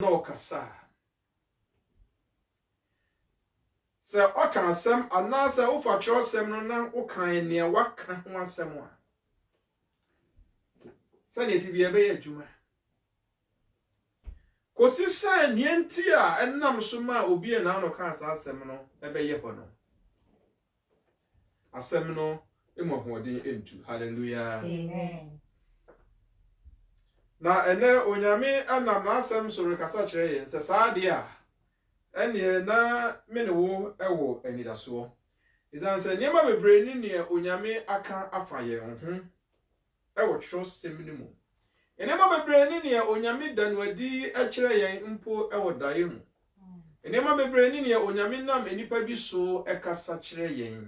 no kasa se oka asem anase ufa trosem no na ukan ne waka ho asem a se ne ti bia be adwuma kosi sa nienti a ennam so ma obi e na no ka asem no ebe ye ho no asem no emohodin entu hallelujah Amen. na ene onyame anam na asem so rekasa kire ye se saa de a ene na mene wo ewo anidaso izan se niema bebre ni ne onyame aka afa ye ho ewo trust seminimu niema bebre ni ne onyame danwadi a kire ye mpo ewo daye mu niema bebre ni ne onyame nam enipa bi so ekasa kire ye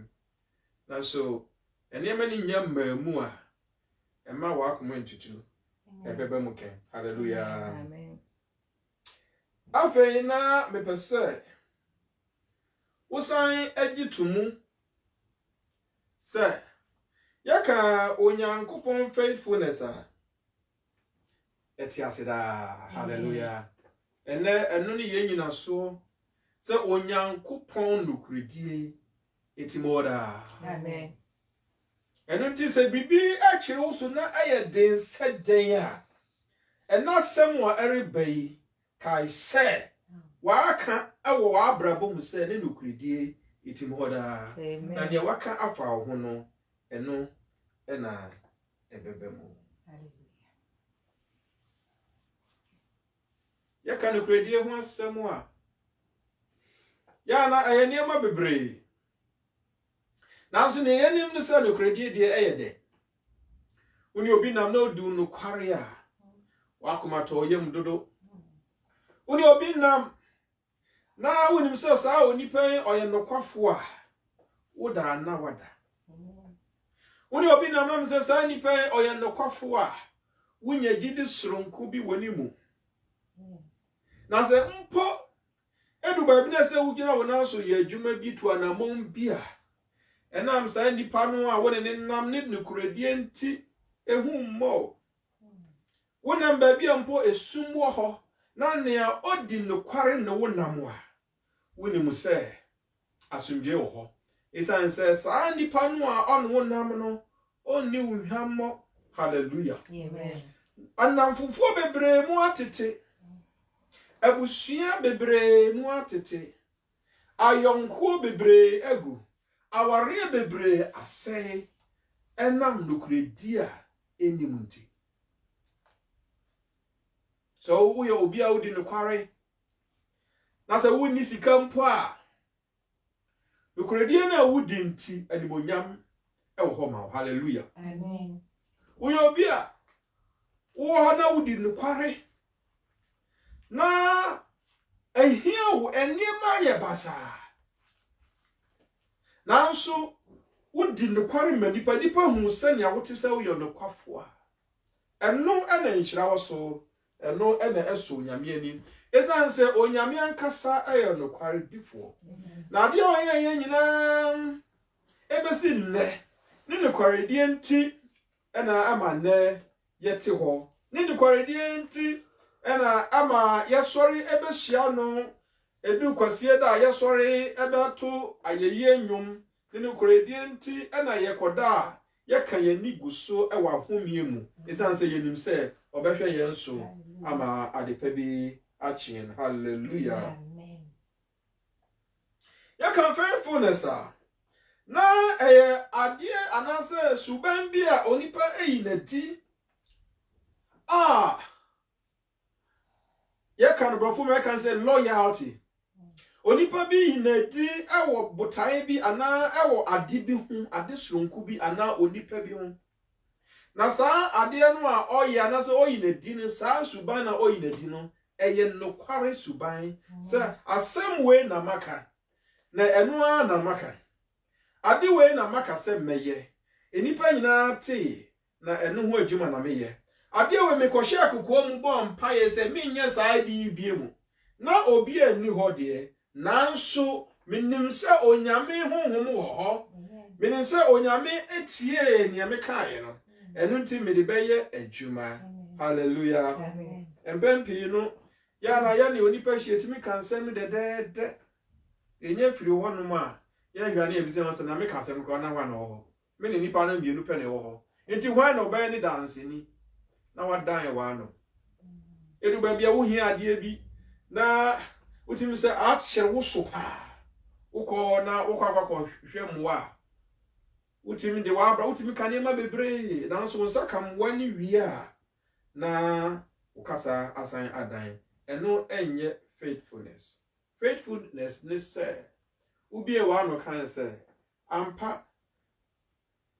na so niema ni nyamma mu a ema wa akoma ntutu ebebe muke hallelujah Amen. afei na mepese usan agitumu se yaka onyankopon faithfulness a etiasida hallelujah enu ni yenyina so se onyankopon nukredie etimoda Amen. enu ti se bibi akire wo so na ayeden seden a ena sem wa erebai kai se waka awo abrabo mu se ne nukredie etimoda na ne waka afa ho no eno ena ebebemu yaka nukredie ho asem a ya na ayeniema bebre nanso ne yenim ne se nukredie die eyede uni obi nam na odu nukware a wakoma to yem dodo uni obi nam na wonim se saa onipa oye nokwafo a woda na wada uni obi nam na se saa nipa oye nokwafo a wunya gidi soronko bi wonimu na se mpo edu ba bi na se wugina wona so ye adwuma bi to anamon bi a enam saa nipa no a wone ne nam ne nukuredie nti ehu mmo wonam ba bi mpo esum wo ho na nea odi nokware ne wonam a wonim se asumdwe wo ho isan se saa nipa no a on wonam no onni wuhwammo hallelujah Amen. anamfufo bebre mu atete abusua bebre mu atete ayonko bebre agu aware bebre asai enam nukredi a enimnti so wo ye obi a wodi nokware na se wonni sika mpo a nukredi na wodi nti animonyam ewo ho ma hallelujah Amen. wo ye obi a wo na wodi nokware na ehia wo enema ye basa nanso wodi nokware manipa hu sane a wote se wo ye nokwafo a eno ena nhyira wo so eno ena eso onyame ani esan se onyame ankasa aye nokware difo na de oye nyina ebesi nne ne nokware die nti ena ama nne yete ho ne nokware die nti ena ama yesori ebehia no edu kwasie da yesori ebeto ayeye nwum ne nokware die nti ena yekoda yeka yani guso ewa homie mu esan se yenim se obehwe yenso ama adepa bi achien hallelujah Amen. yaka faithfulness na adie anase suban bi a onipa eyinadi yaka no brofo me kan say loyalty onipa bi yinadi ewo botae bi ana ewo ade bi hu ade soronku bi ana onipa bi hu na saa ade no a oyi anase oyinadi no saa suban na oyinadi no eye nokware suban se asem we na maka na eno a na maka ade we na maka se meye enipa nyina te na eno ho adwuma na meye ade we mekɔhye akoko mu bɔ mpaye se menye saa di bie mu na obi ani ho de nanso minim se onyame honhom wo ho minim se onyame etie ne me kae no eno nti me de beye adwuma hallelujah Amen. empempi no ya na ya ne onipa hyietimi kan sɛm de enye firi ho no ma ya hwane ebise ho sɛ na me ka sɛm ko na hwa na ho me ne nipa na mienu pɛ ne ho enti hwan na obɛyɛ ne danseni na wadan wa no edu ba bia wo hia ade bi na utimi sɛ akyere wo so pa ukọ na ukọ hwehwɛ mmoa utimi de wa abra utimi ka ne ma bebre na nso nsa kam wani wie a na ukasa asan adan eno enye faithfulness ne sɛ ubie wa no kan sɛ ampa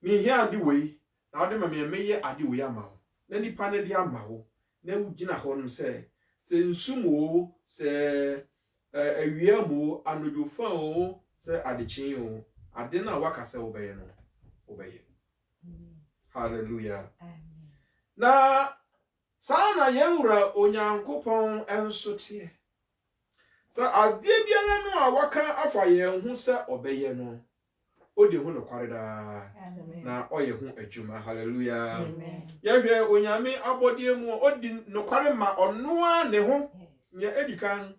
me hia ade wei na ade ma me meye ade wei ama wo na nipa ne de ama wo na ugina hɔ no sɛ nsumo sɛ awia mu anodwofa o sɛ adekyen o ade na wakasa obɛyɛ no obɛyɛ hallelujah amen na saa na yɛwura onyankopɔn enso teɛ sɛ ade biara no a waka afa yɛn ho sɛ obɛyɛ no odi ho no kware daa na ɔyɛ ho adwuma hallelujah amen yɛhwɛ onyame abɔde mu odi no kware ma ɔno a ne ho nya edikan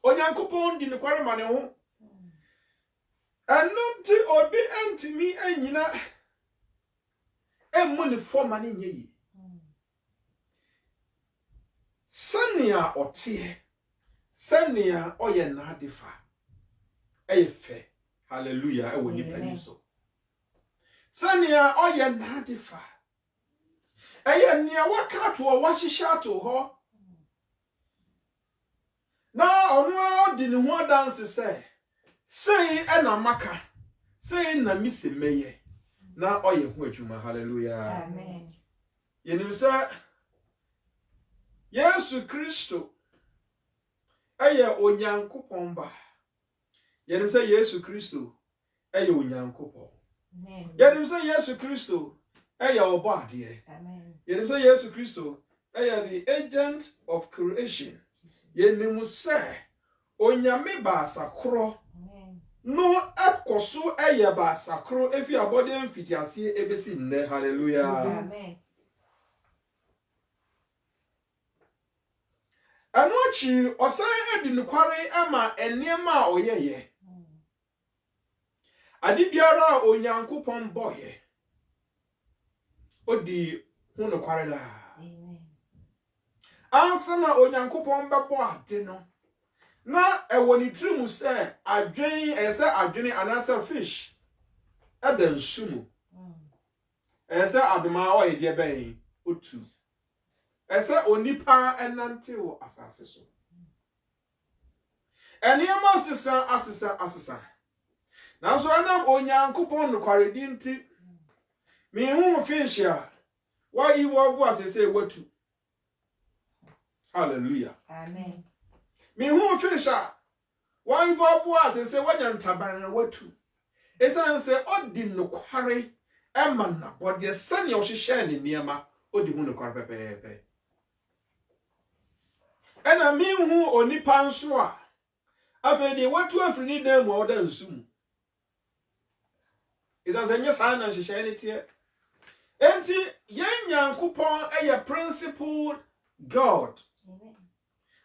onyankopɔn di ne kware ma ne ho ɛnonti obi antimi anyina emmu ne forma ne nye yi sania ɔteɛ sania ɔyɛ naadefa ɛyɛ fɛ hallelujah ɛwɔ nipa ni so sania ɔyɛ naadefa ɛyɛ nia waka to wahyehyɛ ato hɔ na ɔno a ɔdi ne ho adanse sɛ sei ɛna maka sei na mise meye na ɔyɛ ho adwuma hallelujah amen yenim sɛ Yesu Kristo ɛyɛ onyankopɔn ba yenim sɛ Yesu Kristo ɛyɛ onyankopɔn amen yenim sɛ Yesu Kristo ɛyɛ ɔbɔ adeɛ amen yenim sɛ Yesu Kristo ɛyɛ the agent of creation yenim sɛ onyame ba asakoro no akoso eye ba sakro efi abode mfitiase ebesi nne hallelujah amen anochi osan edi nukware ama enema a oyeye ade biara onyankopon boye odi hu nukware la amen ansana onyankopon bebo ade no na ewoni trimu se adwen ese adwene anasa fish adan sumu ese adoma o ye de ben otu ese onipa enantewo asase so eniema asesa na so anam onyankopon no kwaredi nti me hu fish a wa yi wo bu asese watu hallelujah amen me hu fisha wan vobu asese wanya ntaban watu esan se odi nokware ema na bode sane ohhehye ne niema odi hu nokware pepepe ena me hu onipa nso a afedi watu afiri ni dan mu oda nsum idan se nyesa na nhehye ne tie enti yen nyankopon eye principled God amen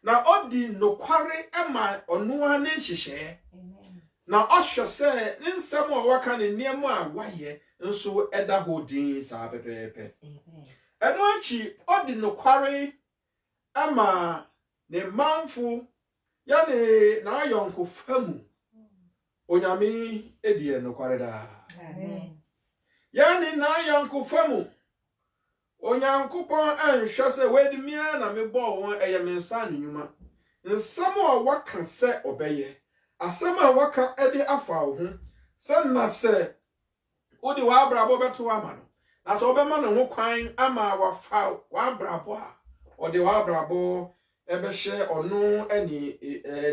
na odi nokware ema onoa ne nhyehyɛ amen na ɔhwɛ sɛ ne nsɛm a waka ne nneɛma a wayɛ nso ɛda ho din saa pepepe amen ɛno akyi odi nokware ema ne manfo ya ne na ayɔnko famu onyame edie nokware da amen ya ne na ayɔnko famu onyankopon anhwɛ sɛ wedimia na mebɔ won ɛyɛ mensa anwuma nsɛm a waka sɛ ɔbɛyɛ asɛm a waka ɛde afa wo ho sɛ na sɛ wode w'abrabɔ bɛto ama no na sɛ ɔbɛma ne ho kwan ama wafa w'abrabɔ a ɔde w'abrabɔ ɛbɛhyɛ ɔno ani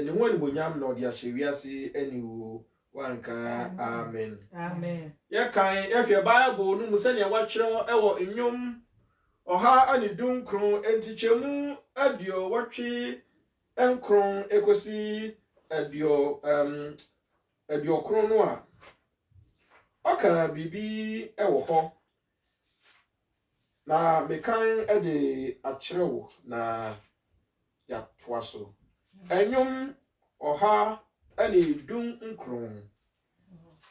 ne ho animonyam na ɔde ahyɛ wiase ani wo wanka amen amen yɛkan yɛhwɛ Bible no mu sɛnea wakyerɛ ɛwɔ nnwom Oha ani dunkron entichemu adio watwe enkron ekosi adio kron no a okara bibi ewo ho na mekan ede akyerewo na ya toaso enyum oha ani dum nkron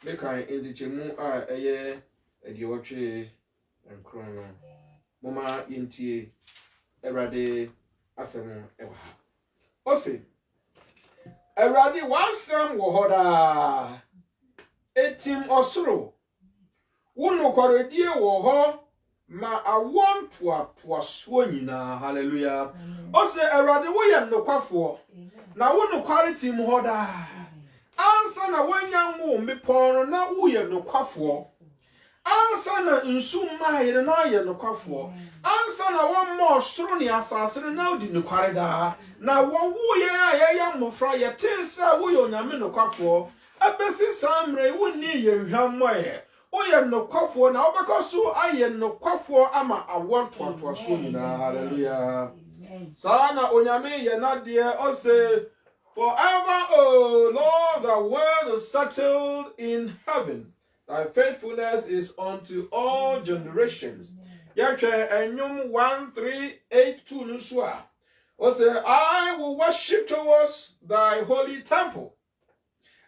mekan indichemu a eye ediwotwe nkron no mama yentie Erade asem ewa ha ose Erade wansam wo hoda etim osoro wono kwaredie wo ho ma awon toaso nyina hallelujah ose Erade wo ye nokwafo na wono kware mu hoda ansa na wanyanwo meporo na wo ye nokwafo ansa na nsumma yire na ye nokwafo ansa na won mo soro ne asase na odi nokware da na wo wo ye ya mofra ye tinsa wo ye onyame nokwafo abesi samre wonni ye hwammoye wo ye nokwafo na obekoso aye nokwafo ama awon toaso nyina hallelujah sana onyame ye na de o say forever, O Lord, the word is settled in heaven. Thy faithfulness is unto all generations. Yahweh enyum 1382 nuswa. O say, I will worship towards thy holy temple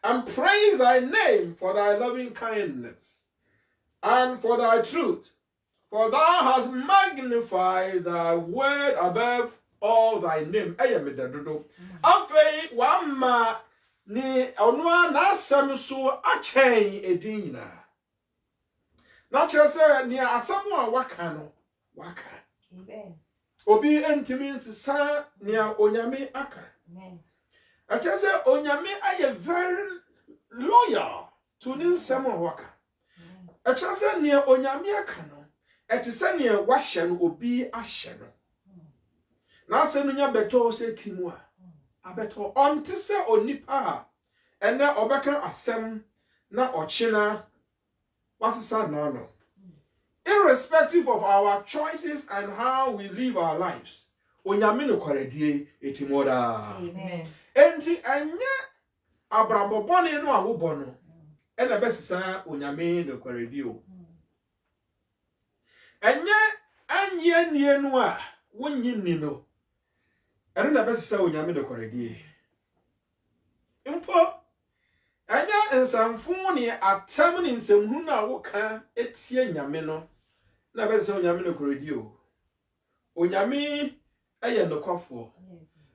and praise thy name for thy loving kindness and for thy truth. For thou hast magnified thy word above all thy name. Ayamidadodo. Afei wama ni onwa na asem so achen edin na chese ni asem a waka no waka. Amen. Obi entimi nsisa ni onyame aka. Amen. Achese onyame aye very loyal to ni nsem a waka. Achese ni onyame aka no etise ni wahye no obi ahye no. Na asem nya beto se timu a abeto onte se onipa ene obeka asem na ochina wasisa no. Irrespective of our choices and how we live our lives, onyame no kwaredie etimoda. Amen. Enti anye abrabobone no awobo no ene besisa onyame no kwaredie o. Enye anye nie no a wonyi ni no ene na besisa onyame no kwaredie. Mpo anya ensamfo ne atam ne nsamhu na woka etie nyame no na besisa onyame no kwaredie o. Onyame aye nokwafo.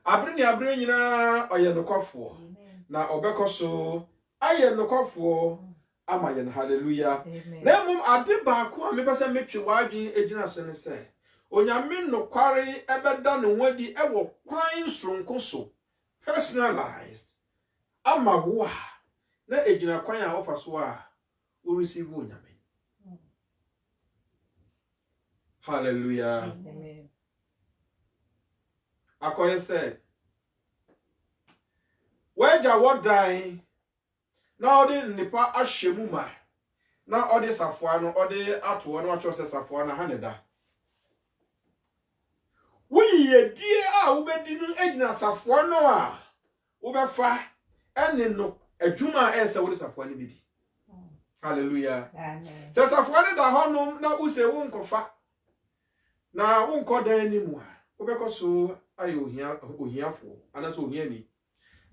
Abre ne abre nyina oye nokwafo. Na obekoso aye nokwafo ama yen hallelujah. Na mum ade baako a mepesa metwe wadwen egina so ne se onyame nokware ebeda ne wadi ewo kwan sronko so personalized ama wo na egina kwan a ofa so a o receive onyame. Hallelujah. Amen. Akoye say weja wodai na odi nipa ahyemu ma na odi safoa no odi atowo no acho se safoa na haneda wiye die a wobedi no agina safoa no a wobefa ene no adwuma ese wodi safoa no bidi. Hallelujah. Amen. Se safoa no da honom na use wo nkofa na wo nkodan ni mu a wobekoso ayo ohiafo anaso ohiani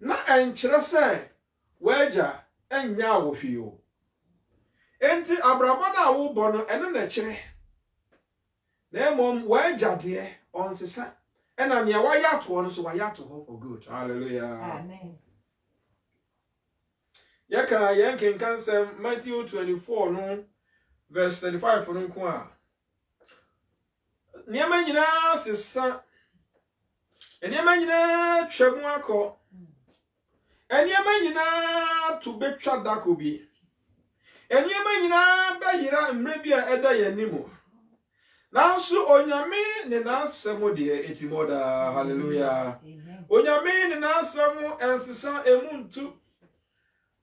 na enkyere se weja enya wo hwio enti abraba na wo bo no ene na kyere na mom weja de onsesa ena ne wayato no so wayato ho for good. Hallelujah. Amen. Yaka yankin kansem Matthew 24 no verse 35 no nko a niema nyina sesa niema nyina twemu akọ eniema nyina to betwa dako bi eniema nyina bayira mre bi a eda yanimo nanso onyame ne nansemo de etimoda. Hallelujah. Onyame ne nansemo ensesa emuntu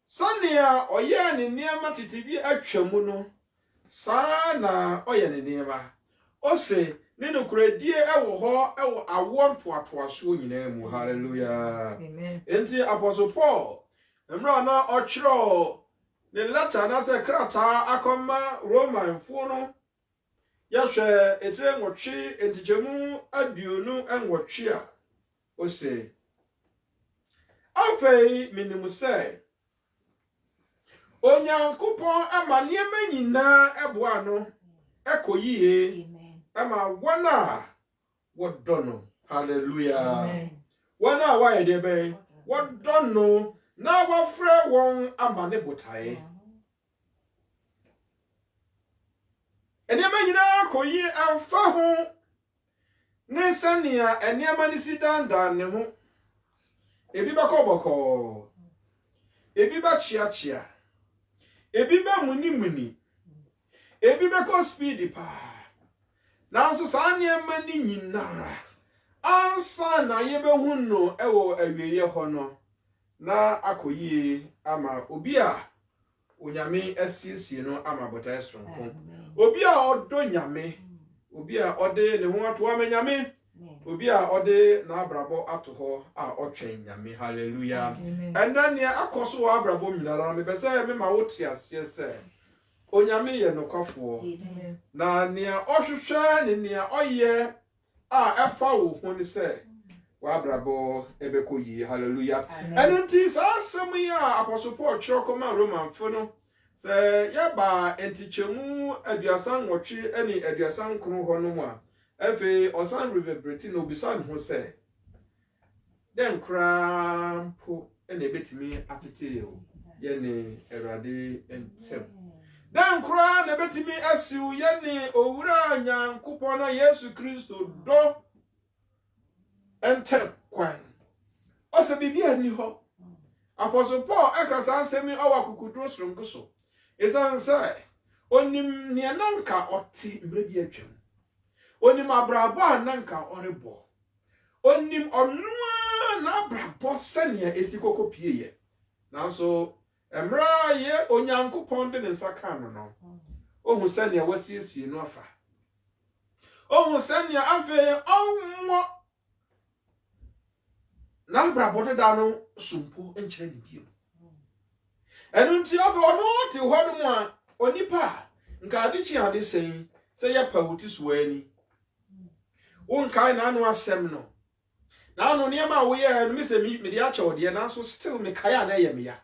sania oye ne niema titibi atwamu no saa na oye ne niema ose ne no kredie ewo ho ewo awon toatoaso nyina mu. Hallelujah. Amen. Enti Apostle Paul emra na ochiro ne letter na se krata akoma Roman fo no yahwe etre nwotwe entijemu aduonu enwotwe a o se afei minimu se onyankopon ama niema nyina eboa no ekoyie ama wana wodono hallelujah wana wa yede be wodono na wafre won ama ne botae eniema nyina koyie amfa ho ne sania eniema ni sidandan ne ho ebi bakoboko ebi ba chia ebi ba muni ebi be ko speed pa nanso saa niema ni nyinara ansa na yebehu no ewo awieye ho no na akoyie ama obi a onyame asiesie no ama botae sonko obi a odo nyame obi a ode ne ho ato amanyame obi a ode na abrabo ato ho a otwen nyame hallelujah enania akoso wa abrabo nyinara me bese me ma woti asie se onyame ye nokafo na nia ohwehwe ne nia oye a efa wo ho ni se wa abrabo ebekoyi hallelujah enunti sasem ya apostle Paul chirokoma Roman fo no se yaba entichemu aduasan wotwe eni aduasan kro ho no mu a efe osan reverberate no bisan ho se den krampo ene ebetimi atete o ye ne erade ensem dan kra na betimi asiu ye ne owura nyankopon na Yesu Kristo do entem kwan ose bibia ni ho apostle Paul akasa asemi awakukudro srongoso esansa onim ne nanka oti mrebi atwam onim abrabo ananka orebo onim onua na abrabo sania esikoko pieye nanso emra ye onyankopon de nsaka no ohun sania wasiesie no afa ohun sania afa onwo na abrabo de da no sumpo enkyere ne bio enunti afa ono ti ho no mu a onipa nka adichi ade sen se ya pawuti suani wonkai na anu asem no na anu niema wo ye no me se me de acha ode na so still me kai na ye me ya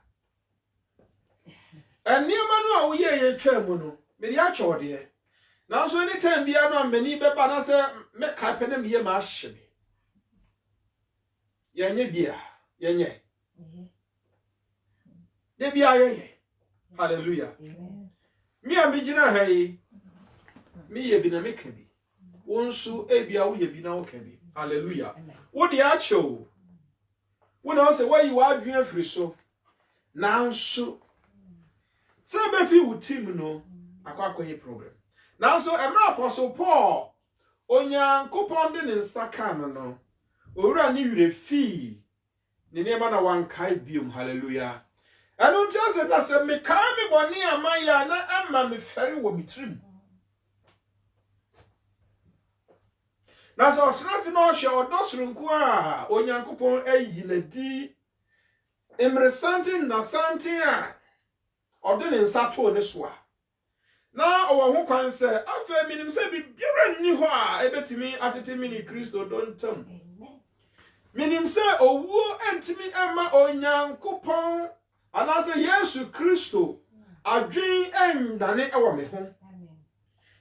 eniema no a wo ye twa mu no me de acha ode na so anytime bia no amani beba na se me kai pe na me ye ma ahye yenye bia yenye de bia yenye hallelujah mi ambigina hai mi ye bi na me kabi wonsu ebia wo ye bi na wo kabi hallelujah wo de acho wo na say why you adwen afiri so nanso se be fi wo team no akwakoye problem nanso emra apostle Paul onyankopon de ne nsaka no owura ni wire fi ne nema na wankai biom hallelujah anu just na se me kan me boni amaya na amma me feri wo mitrim na so trust no hye odosrunku a onyankopon ayi na di emresante na sante a ode ne nsato ne so a na owo ho kwan se afa minim se bibiara nni ho a ebetimi atete mini Kristo dontam minim se owu entimi ama onyankopon anase Yesu Kristo adwen endane ewo me ho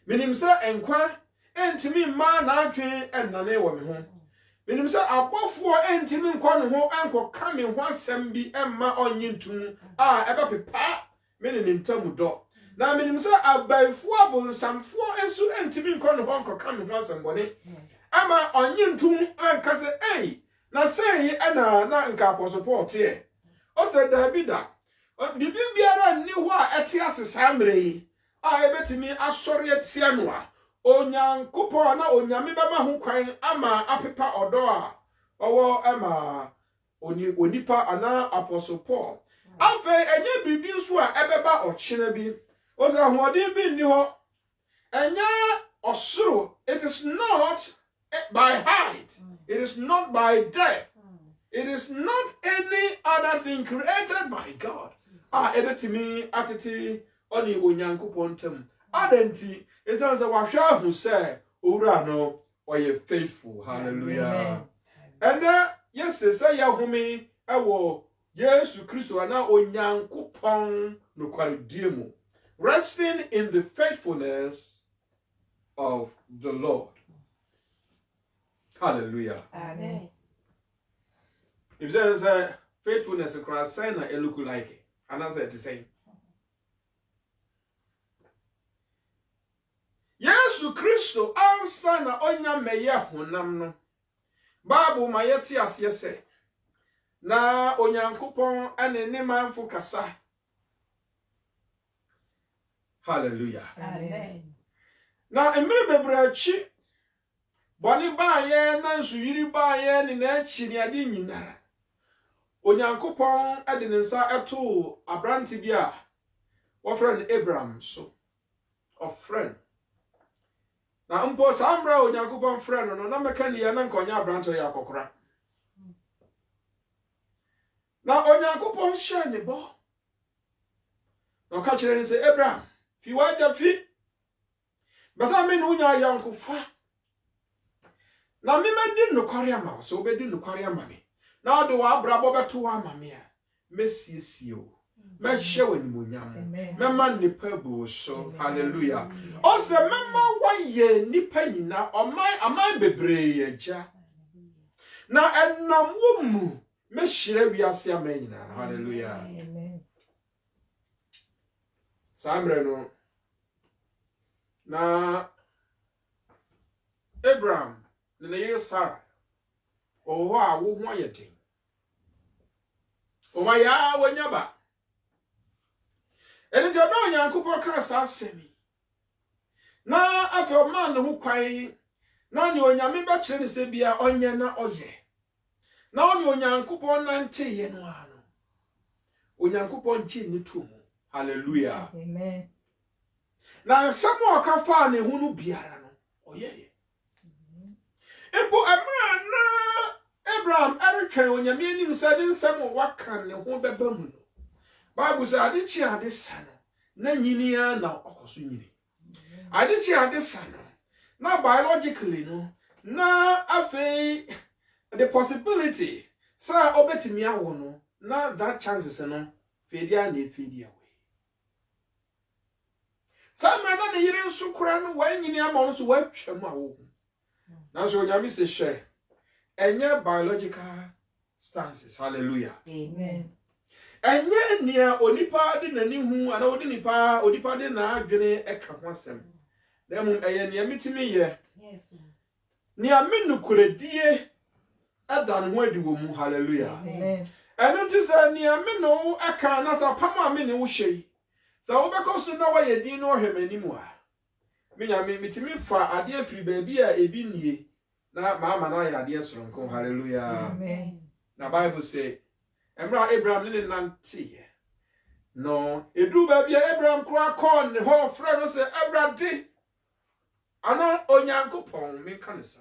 minim se enkwa entimi ma na adwen endane ewo me ho minim se abofo entimi nkwa ne ho enko ka me ho asem bi emma onyintum a eba pepa me ne ntamu do na minim se abaifo abonsamfo ensu entimi nkwa ne ho enko ka me ho asem bone ama onyintum anka se na sei ana na nka apostle Paul tie o se Davida bibi biara ni ho a ete asesa mre a ebetimi asori etia no a onyankopon na onyame bema ho kwan ama apepa odo a owo ama onipa ana apostle Paul afa enye bibi nso a ebeba ochina bi o se hoodin bi ni ho enya osoro it is not by height. It is not by depth. It is not any other thing created by God. Ebetimi atiti oni onyankopon tem. Adenti esanse wahwa hu se owura no oye faithful. Hallelujah. And yes say ya home ewo Yesu Kristo ana onyankopon no kwaredie mu, resting in the faithfulness of the Lord. Hallelujah. Amen. If there is a faithfulness across sign it look like it. And as it is saying, Yesu Kristo ansa na onya meye honam no. Bible ma yeti ase se na onyankopon ene ne manfo kasa. Hallelujah. Amen. Na emre bebrachi boni baaye na nsuyiri baaye ni na echi ni ade nyinara. Onyankopon ade ne nsa eto abranti bi a wo friend Abraham so of friend. Na mpo sambra onyankopon friend no na meka ni ya na nkonya abranti ya akokora. Na onyankopon hye ne bo. Na ka kire ni se Abraham fi waja fi. Basa me no nya yankofa. Na me medi nokware ama so obedi nokware ama me. Na ode wa abrabo beto wa ama me a mesiesie o. Me hye wani monyam. Me ma nipa bu so. Hallelujah. O se mema waye nipa nyina amai bebree agya. Na enam wo mu me hyire wiase ama nyina. Hallelujah. Amen. Samre no na Abraham na yire Sarah oho a wo ho ayeten o ma ya wanyaba eni je na onyankopon ka sa asemi na afi o man ho kwan na ne onyame ba kire ne se bia onye na oye na oni onyankopon na ncheye no ano onyankopon chi ni tumu. Hallelujah. Amen. Na samo ka fa ne hu no biara no oyeye. Empo amra na Abraham eretwen onyame anim se de nsamo waka ne ho beba mu no. Bible say ade chi ade sa no na nyini ya na okoso nyini. Ade chi ade sa no na biologically no na afei the possibility sa obetimi awo no na that chances no fedia na fedia. Samra na ne yire nsu kura no wanyini ama no so watwam awo. Na so onyame se hwe enye biological stances. Hallelujah. Amen. Enye nia onipa de nani hu ana onipa de na adwene eka ho asem. Na mum eye nia mitimi ye. Yes. Nia menukuredie adan ho adi wo mu. Hallelujah. Amen. Eno ti se nia menu aka na sa pam a me ne wo hwei. Sa wo bekoso na wa ye din no hwemanimu a. Minya mitimi fa ade afiri baabi a ebi nie na mama na ya ade soronko. Hallelujah. Amen. Na Bible say emra Abraham ne nante no edu baabi a Abraham kura kon ne ho frɛ no say Abrade ana onyankopon me kanisa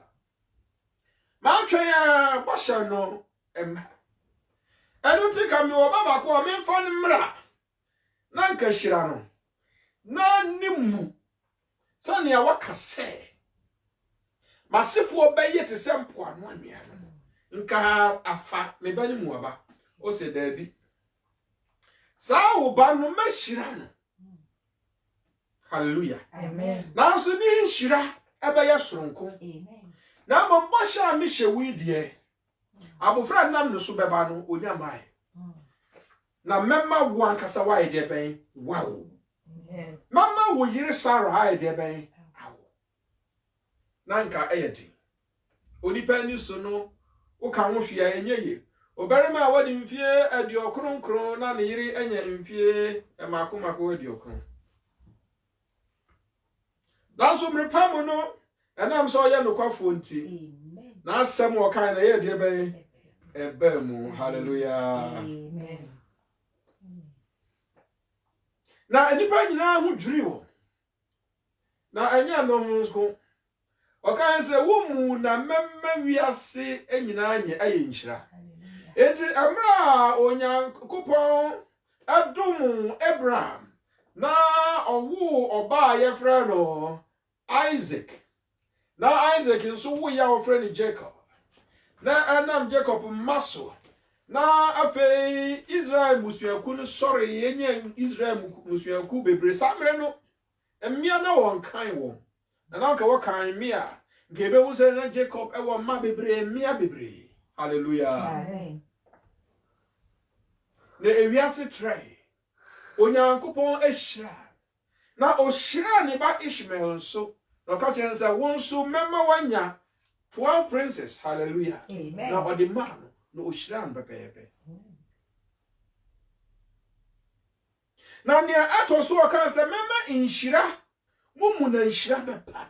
ma twen a bosha no enu ti ka mi obaba ko me mfa ne mra na nka hira no na nimu sani awaka se masifo obeye te se mpo anu anua no nka afa me bani mu aba o se dabi sa wo ba no mashira no. Hallelujah. Amen. Na so ni hira ebeye soronko. Amen. Na mo bosha mi hyewi de abofra nam no so beba no onyamai na memma wo ankasa wa ide ben wow. Amen. Mama wo yire Sarah ha ide ben awo na nka eyedi onipa ni so no wo ka ho hwia enyeye obarima a wadi mfie adiokronkron na ne yire enya mfie emakomako adiokron na so mrepam no enam so ye nokwafo nti Amen. na asem wo kan na ye de ben ebemu. Hallelujah. Amen. Na enipa nyina ho dwiri wo na anya no ho nko okan se wo mu na memma wiase enyina anye ayenhyira enti amra onyankopon adom Abraham na owo oba ye frɛ no Isaac na Isaac nso wo ya wo frɛ ni Jacob na anam Jacob maso na afei Israel musuaku no sɔre yenye Israel musuaku bebre samre no mmea na wɔn kan wɔn na nka wɔkan mmea nke be wo se na Jacob ɛwɔ ma bebre mmea bebre hallelujah Amen. na ewiase trai onyankopɔn ehyira na ohyira ne ba Ishmael nso na ka kyerɛ sɛ wɔn nso mɛma wanya 12 princes hallelujah Amen. na ɔde ma no ohyira no pɛpɛɛpɛ na nea atɔ so ɔka sɛ mɛma nhyira mumu na nhyira bɛpa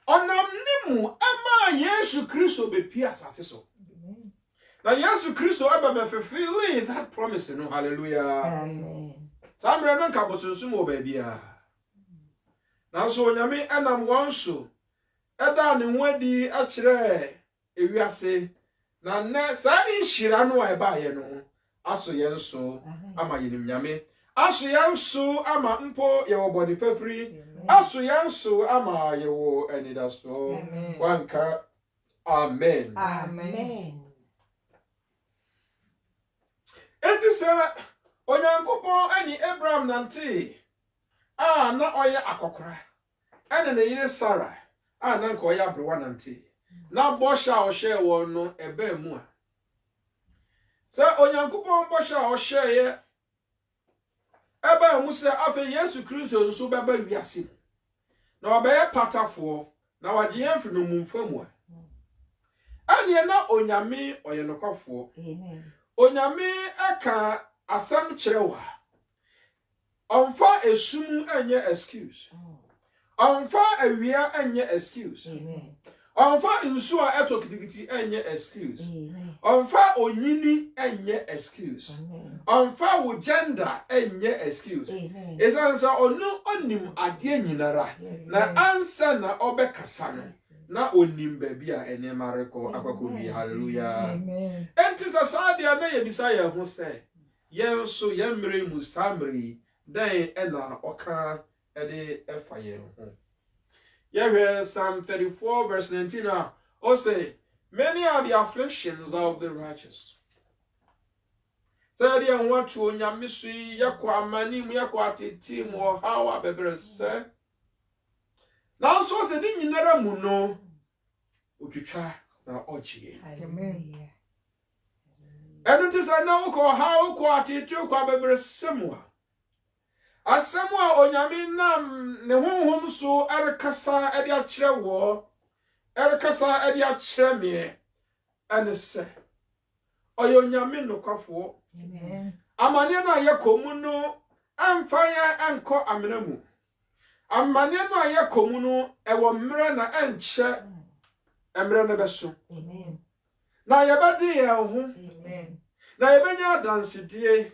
ɔnam ne mu ama Yesu Kristo bepi asase so na Yesu Kristo aba me fulfill that promise no hallelujah Amen. samre no nka bosonsum wɔ baabia na so onyame anam wɔn so ɛda ne ho adi akyerɛ ewiase na nɛ saa nhyira no a ɛbaayɛ no aso yɛn so ama yɛnim nyame aso yɛn so ama mpo yɛwɔ bɔne fafiri aso yɛn so ama yɛwɔ anidaso wanka amen Amen. enti sɛ onyankopɔn ani Abraham nante a na ɔyɛ akɔkora ɛne ne yere Sarah a na nka ɔyɛ abrewa nante na bɔhyɛ a ɔhyɛɛ wɔn no ɛbaa mu a sɛ onyankopɔn bɔhyɛ a ɔhyɛeɛ ɛbaa mu sɛ afei Yesu Kristo nso bɛba wiase mu na ɔbɛyɛ patafoɔ na wagye yɛn firi nomumfa mu a ɛneɛ na onyame ɔyɛ nokwafoɔ Amen. onyame aka asɛm kyerɛ wa ɔmfa esum ɛnyɛ excuse ɔmfa awia ɛnyɛ excuse Amen. ɔmfa nsu a ɛtɔ kitikiti ɛnyɛ excuse Amen. ɔmfa onyini ɛnyɛ excuse Amen. ɔmfa wo gender ɛnyɛ excuse Amen. ɛsan sɛ ɔno onim adeɛ nyinara Yes. na ansa na ɔbɛkasa no na onim baabi a ɛnɛma rekɔ akɔkɔ wie hallelujah Amen. enti sɛ saa deɛ na yɛbisa yɛn ho sɛ yɛn nso yɛn mmere mu saa mmere yi dɛn ɛna ɔka ɛde ɛfa yɛn ho yɛhwɛ Psalm 34 verse 19 a ɔsɛ many are the afflictions of the righteous sɛ deɛ wɔto onyame so yi yɛkɔ amani mu yɛkɔ atete mu ɔhaw abɛbrɛ sɛ nanso sɛ ne nyinara mu no otwitwa na ɔgye Hallelujah. ɛno nti sɛ na wokɔ ɔhaw wokɔ atete wokɔ abɛbrɛ sɛ mu a asɛm a onyame nam ne honhom so ɛrekasa ɛde akyerɛ wɔ ɛrekasa ɛde akyerɛ me ɛne sɛ ɔyɛ onyame nokwafoɔ Amen. amanneɛ no a yɛkɔ mu no ɛmfa yɛn ɛnkɔ amena mu amanneɛ no a yɛkɔ mu no ɛwɔ mmerɛ na ɛnkyɛ mmerɛ no bɛso Amen. na yɛbɛde yɛn ho Amen. na yɛbɛnya adansedie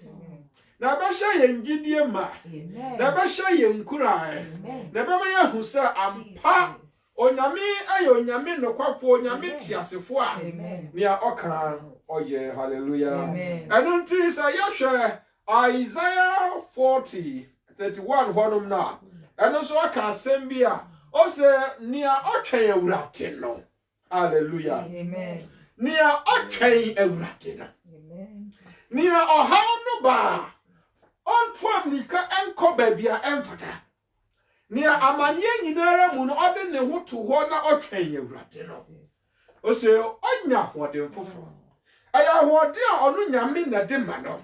na ɛbɛhyɛ yɛn gyidie ma Amen. na ɛbɛhyɛ yɛn nkurae Amen. na ɛbɛma yɛahu sɛ ampa Jesus. onyame ayɛ onyame nokwafoɔ onyame tiasefoɔ a Amen. nea ɔka ɔyɛ hallelujah Amen. ɛno nti sɛ yɛhwɛ Isaiah 40:31 hɔnom no a ɛno nso aka asɛm bi a ɔsɛ nea ɔtwɛn awurade no hallelujah Amen. nea ɔtwɛn awurade no Amen. nea ɔhaw no ba ɔnto amnika ɛnkɔ baabi a ɛmfata nea amanneɛ nyinara mu no ɔde ne ho to hɔ na ɔtwɛn awurade no ɔsɛ ɔnya ahoɔden foforɔ ɛyɛ ahoɔden a ɔno nyame na de ma no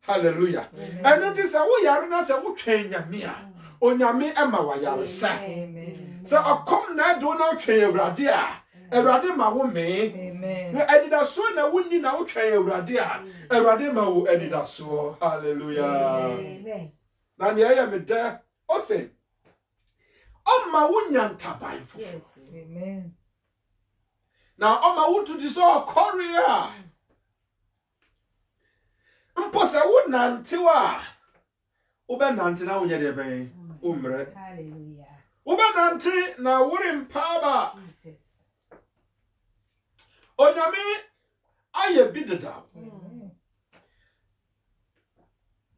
hallelujah ɛno nti sɛ woyare na sɛ wotwɛn nyame a onyame ɛma wayaresa Amen. sɛ ɔkɔm na ɛdo na wotwɛn awurade a awurade ma wo mee Amen. na anidasoɔ na wonni na wotwɛn awurade a awurade ma wo anidasoɔ hallelujah Amen. na nea ɛyɛ me dɛ ɔsɛ ɔma wonya ntaban foforɔ Yes. Amen. na ɔma wotu te sɛ ɔkɔre a mpo sɛ wonantew a wobɛnante na wonyɛ deɛ bɛn wommerɛ Hallelujah. wobɛnante na worempa ba Jesus. onyame ayɛ bi dedaw Amen.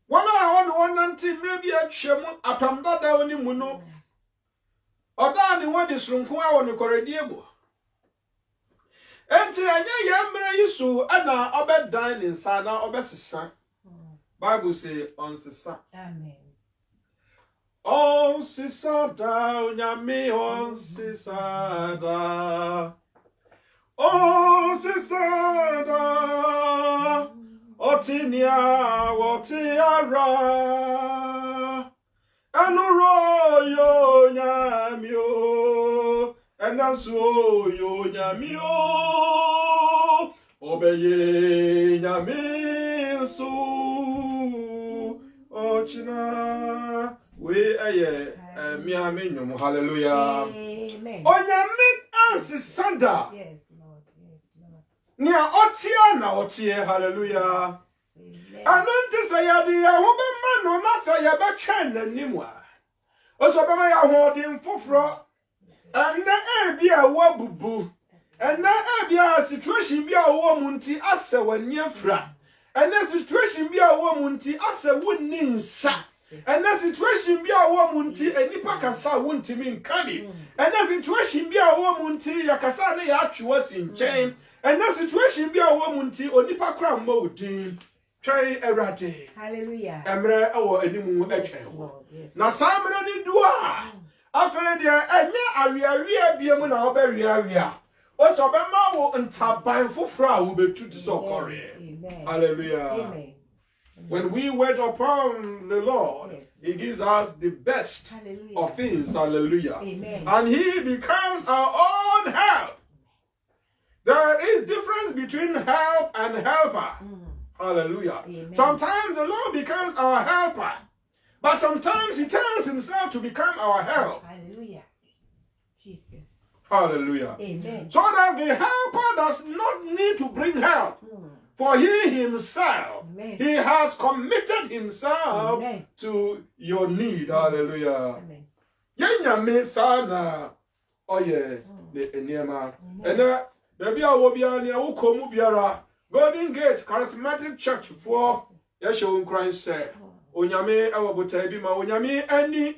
wɔn a wɔne wɔnante mmerɛ bi atwam apam dadaw ne mu no ɔdaa ne ho adi soronko a wɔ ne kɔrɛdie mu enti enye yemre yisu ana obedan ni nsa na obesesa Bible say on sisa Amen. on sisa da onyame on sisa da on sisa da otinia wotiara anuro yo nyame o enaso yo nyame o obeye nyame su ochina we aye miame nyum hallelujah Amen. onyame ansisanda Yes, Lord. Yes, Lord. nia otia na otie hallelujah Amen. anonte sayade ya hobema no na sayabe twen nanim a osobema ya hodin foforo ena ebia wabubu ena ebia situation bia wo munti ase wani afra ena situation bia wo munti ase wonni nsa ena situation bia wo munti enipa kasa wontimi nkani ena situation bia wo munti yakasa ne ya atwe wasi nchen ena situation bia wo munti onipa kra mma odin twai erade Hallelujah. emre ewo animu etwen Lord. Yes. na samre ni dua afa de enye awiawie biemu na obawiawia o so be ma wo ntaban foforo a wo betu ti so kore Amen. hallelujah Amen. when we wait upon the Lord Yes. he gives us the best Hallelujah. of things hallelujah Amen. and he becomes our own help. There is difference between help and helper. Hallelujah. Amen. Sometimes the Lord becomes our helper, but sometimes he turns himself to become our help. Hallelujah. Jesus. Hallelujah. Amen. So that the helper does not need to bring help, for he himself, Amen. he has committed himself Amen. to your need. Hallelujah. Amen. Yenya sana oye ne enema. Ena baby awo bia ne awoko mu biara Golden Gate Charismatic Church for yesho nkran say onyame awobota bi ma onyame ani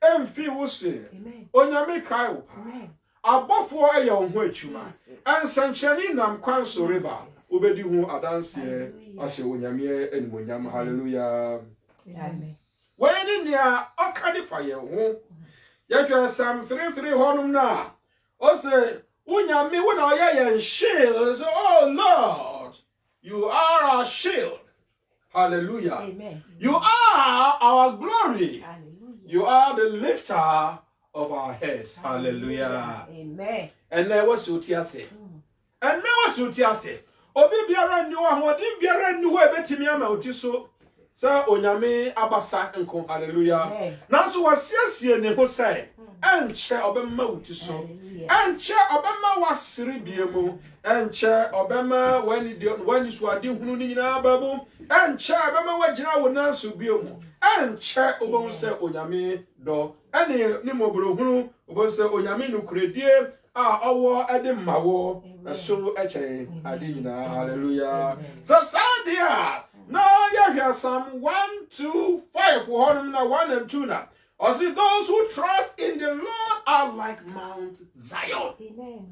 emfi wo se Amen. onyame kai wo pa Amen. abofo aye wo ho atuma ansanchani nam kwan so reba obedi hu adanse ahye onyame animonyam hallelujah. Amen. When near okade fa ye ho yehwe Psalm 33 honum na o say unyame wo na oye yen shield so oh Lord you are our shield hallelujah. Amen. You are our glory. Hallelujah. You are the lifter of our heads hallelujah. Amen. And there was utiase and there was utiase obi biara ni wa ho din biara ni ho ebetimi ama utiso sa onyame abasa nko hallelujah. Nanso wasiesie ne ho sai enche obemma utiso enche obemma wasiri biemu enche obemma wani swadi hunu ni nyina babu enche obemma wagina wonanso biemu enche obom se onyame do ene ni mobro hunu obom se onyame nukuredie a owo ede mawo so eche ade nyina hallelujah. So sadia no ya hear Psalm 125 for honum na 1 and 2 na. Or see those who trust in the Lord are like Mount Zion. Amen.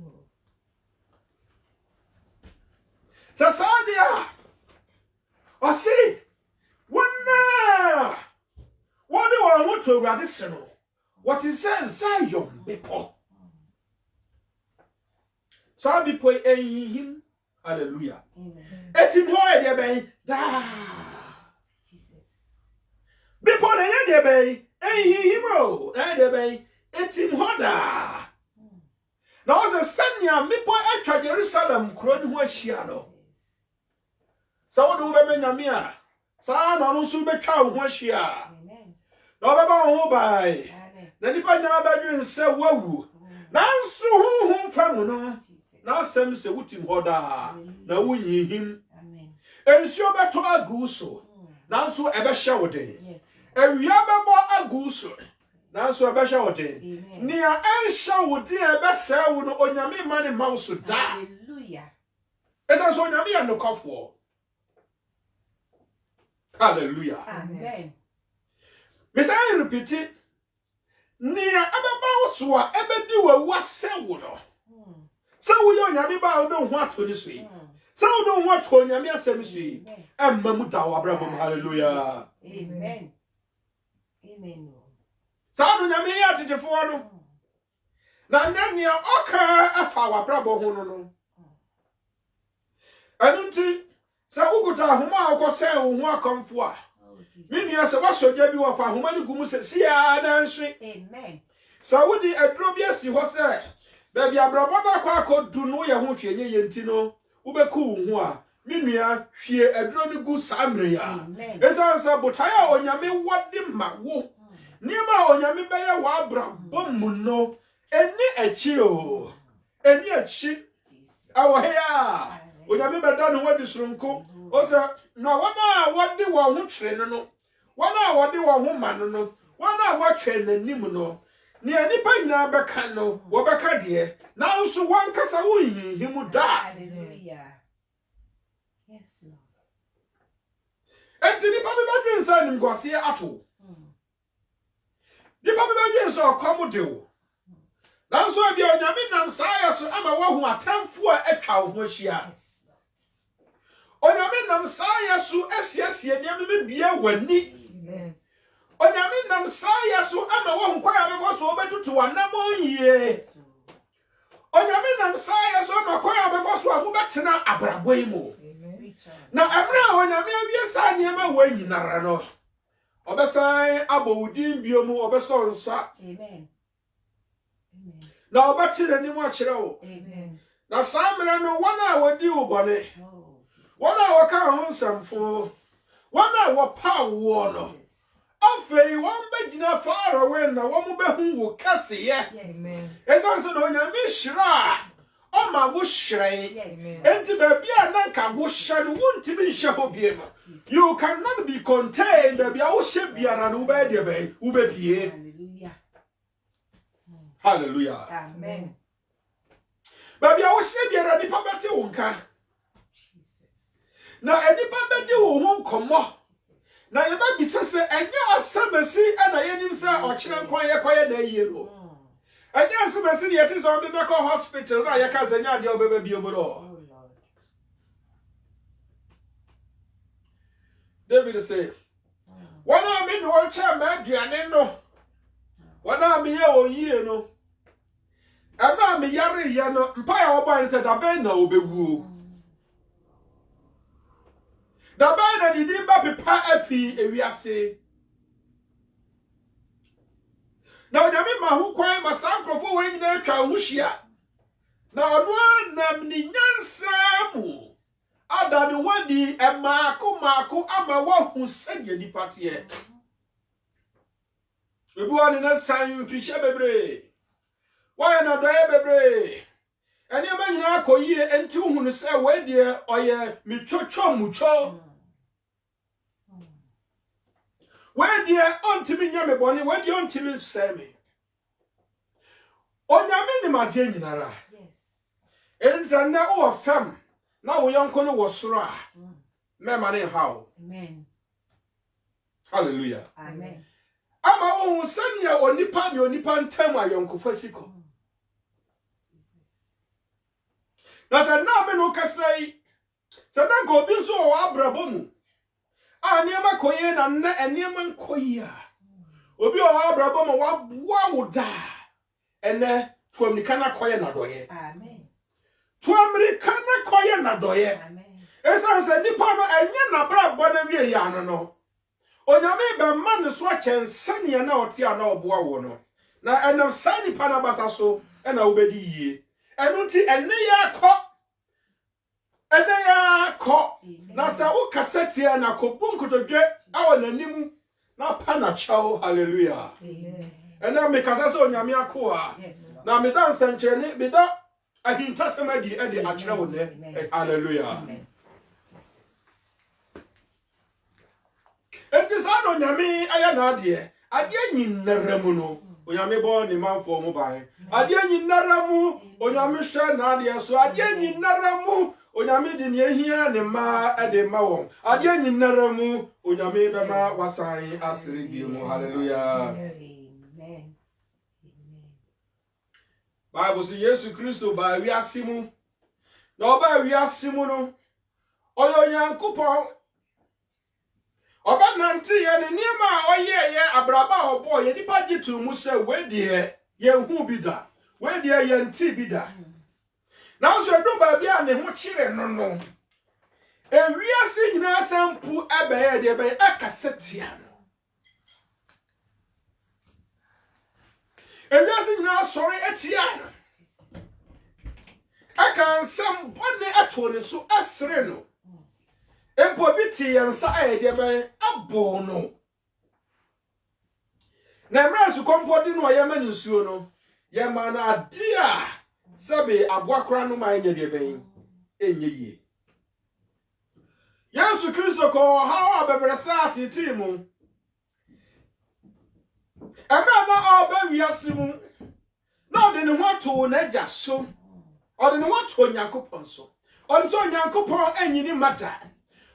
So sadia or see what do I want to radicate? What is Zion before? So be pray him hallelujah. Eti boy de ben da Jesus. before the end de ben him o de ben eti hoda na o se sanya mepo atwa Jerusalem kro ni ho ahia no so wo do be nyame a sa na no so betwa wo ho ahia Amen. na obeba wo ho bai Amen. na nipa nya badwen se wawu na nso ho famu no na asem se wutim hoda na wunyihim Amen. ensio beto agu so nanso ebe hye wo den Yes. ewia bebo agu so nanso ebe hye wo den Amen. nia enhye wo den ebe se wo no onyame ma ne ma wo so da Hallelujah. esa so onyame ya nokofo hallelujah. Amen. Me say repeat nia ebeba wo so a ebe di wawu ase wo no Sɛ woyɛ onyame ba wo don't want to this way. Sɛ wo don't want to onyame asɛm so yi. Emma mu da wa brabom hallelujah. Amen. Amen. Sa no nyame ya tetefo no. Na nania oka afa wa brabo ho no. Anunti sɛ wokuta ahoma akɔsɛn wo ho akomfo a. Minua sɛ wasɔgya bi wafa ahoma ne gumu sɛ sia na nhwe. Amen. Sɛ wodi aduro bi asi hɔ sɛ baabi abrabɔ na akɔdu no yɛ ho hwe nye yenti no wobɛku wo ho a minua hwie aduro ne gu samre ya. Esan sɛ botae a onyame wode ma wo. Niema onyame bɛyɛ wa abrabɔ mu no eni achi o. Eni achi. Awo he ya. Onyame bɛda no wadi soronko. O sɛ na wana wode wo ho twere no. Wana wode wo ho ma no. Wana watwe n'anim no. Ni anipa nyina bɛka no, wo bɛka de. Na nso wankasa wo hihimu da. Hallelujah. Yes, Lord. Enti nipa bi badwen sa nim kwase ato. Nipa bi badwen sa ɔkɔm de wo. Nanso abi onyame nam saa ya so ama wahu atamfo a atwa wo ho ahyia. Onyame nam saa ya so asiesie nneɛma bi bie w'ani. Yes. Onyame nam saa ya so ama wahu kwa ya befo so obetutu wanamon yie. Onyame nam saa ya so ama kwa ya befo so ahu betena abrabo yi mu. Na abra onyame awie saa nneɛma wo nyinara no. Obesan abowudin biomu obeso nsa. Amen. Amen. Na obetire n'anim akyerɛ wo. Amen. Na saa mmerɛ no wana wodi wo bɔne. Wana waka ho nsamfo. Wana wapa wo no. Afei wɔn bɛgyina far away na wɔn bɛhu wo kaseyɛ. Amen. Ɛsan sɛ na onyame hyira ɔma wo hyerɛn. Amen. Enti baabi a nanka wo hyɛ no wontimi nhyɛ hɔ bie no. You cannot be contained baabi a wo hyɛ biara no wobɛyɛ deɛ bɛyɛ wobɛbie. Hallelujah. Hallelujah. Amen. Baabi a wo hyɛ biara nipa bɛte wo nka. Na enipa bɛdi wo ho nkɔmmɔ. Na yeba bisa se enye asamasi ana yenim se okyere nkwan ye kwaye na yie no. Enye asamasi ye ti so be medical hospitals a ye ka zanya de obeba bi obodo. David say, "Wana me no cha ma aduane no. Wana me ye oyie no. Aba me yare ye no, mpa ya obo an se da ben na obewu." Da ba na didi ba pepa afi ewiase. Na onyame ma ho kwan ma sa nkrofo wo nyina atwa ho hia. Na ono nam ni nyansa mu. Ada ni wadi maako ama wahu sɛdeɛ nipa teɛ. Ebi wani na san mfihye bebre. Wayɛ na dɔyɛ bebre. Ɛne ma nyina akɔyie enti hu no sɛ wɔdeɛ ɔyɛ mitwotwo mucho. Where dear ontimi nyame boni, where the ontimi semi. Onyame ni magye nyinara. Yes. Enti na o fam, na wo yonko no wo soro a. Me ma ne hawo. Amen. Hallelujah. Amen. Ama o sanya onipa ne onipa ntam ayonko fasiko. Na sa na me no kasai. Sa na go bi so o abrabo mu. Niema koye na nna eniema nkoye a obi o abrabo ma waboa wo da ene tuamrika na koye na doye. Amen. Tuamrika na koye na doye. Amen. Esa se nipa no enye na brabo na wie ya no onyame be ma ne so akyensane na ote a na oboa wo no na enam sa nipa na basa so na obedi yie enu nti ene ya akọ na sa wo kasetia na kobunkotodwe awo nanim na pa na chawo hallelujah. Amen. Ena me kasa so onyame akoa na me dan sankyerene me da ahintasem adi akyere wo ne hallelujah. Enti sa no onyame aya na ade nyinara mu no onyame bo ne manfo mu ban ade nyinara mu onyame hwe na ade so ade nyinara mu onyame di ne ehia ne ma ade ma won ade nyinara mu onyame be ma wasan asiri bi mu hallelujah. Amen. Amen. Bible says Yesu Kristo ba wiase mu. Na oba wiase mu no. Oyo Nyankopɔn. Oba nante ye ne niema oye ye abraba obo ye nipa gitu mu se we de ye hu bi da. We de ye nti bi da. Na so do ba bia ne ho kire no no. Ewiase nyina sampu ebeye de be akasetia no. Ewiase nyina sori etia no. Aka nsam bone ato ne so asre no. Empo biti yansa ayede be abo no. Na mra su kompodi no yema nsuo no. Yema na adia sabe aboakra no ma nya de ben enye yie. Yesu Kristo ko ha abebresa atiti mu. Emra na oba wiase mu. Na de ne ho to na agya so. Ode ne ho to Onyankopɔn so. Ode so Onyankopɔn anyini mata.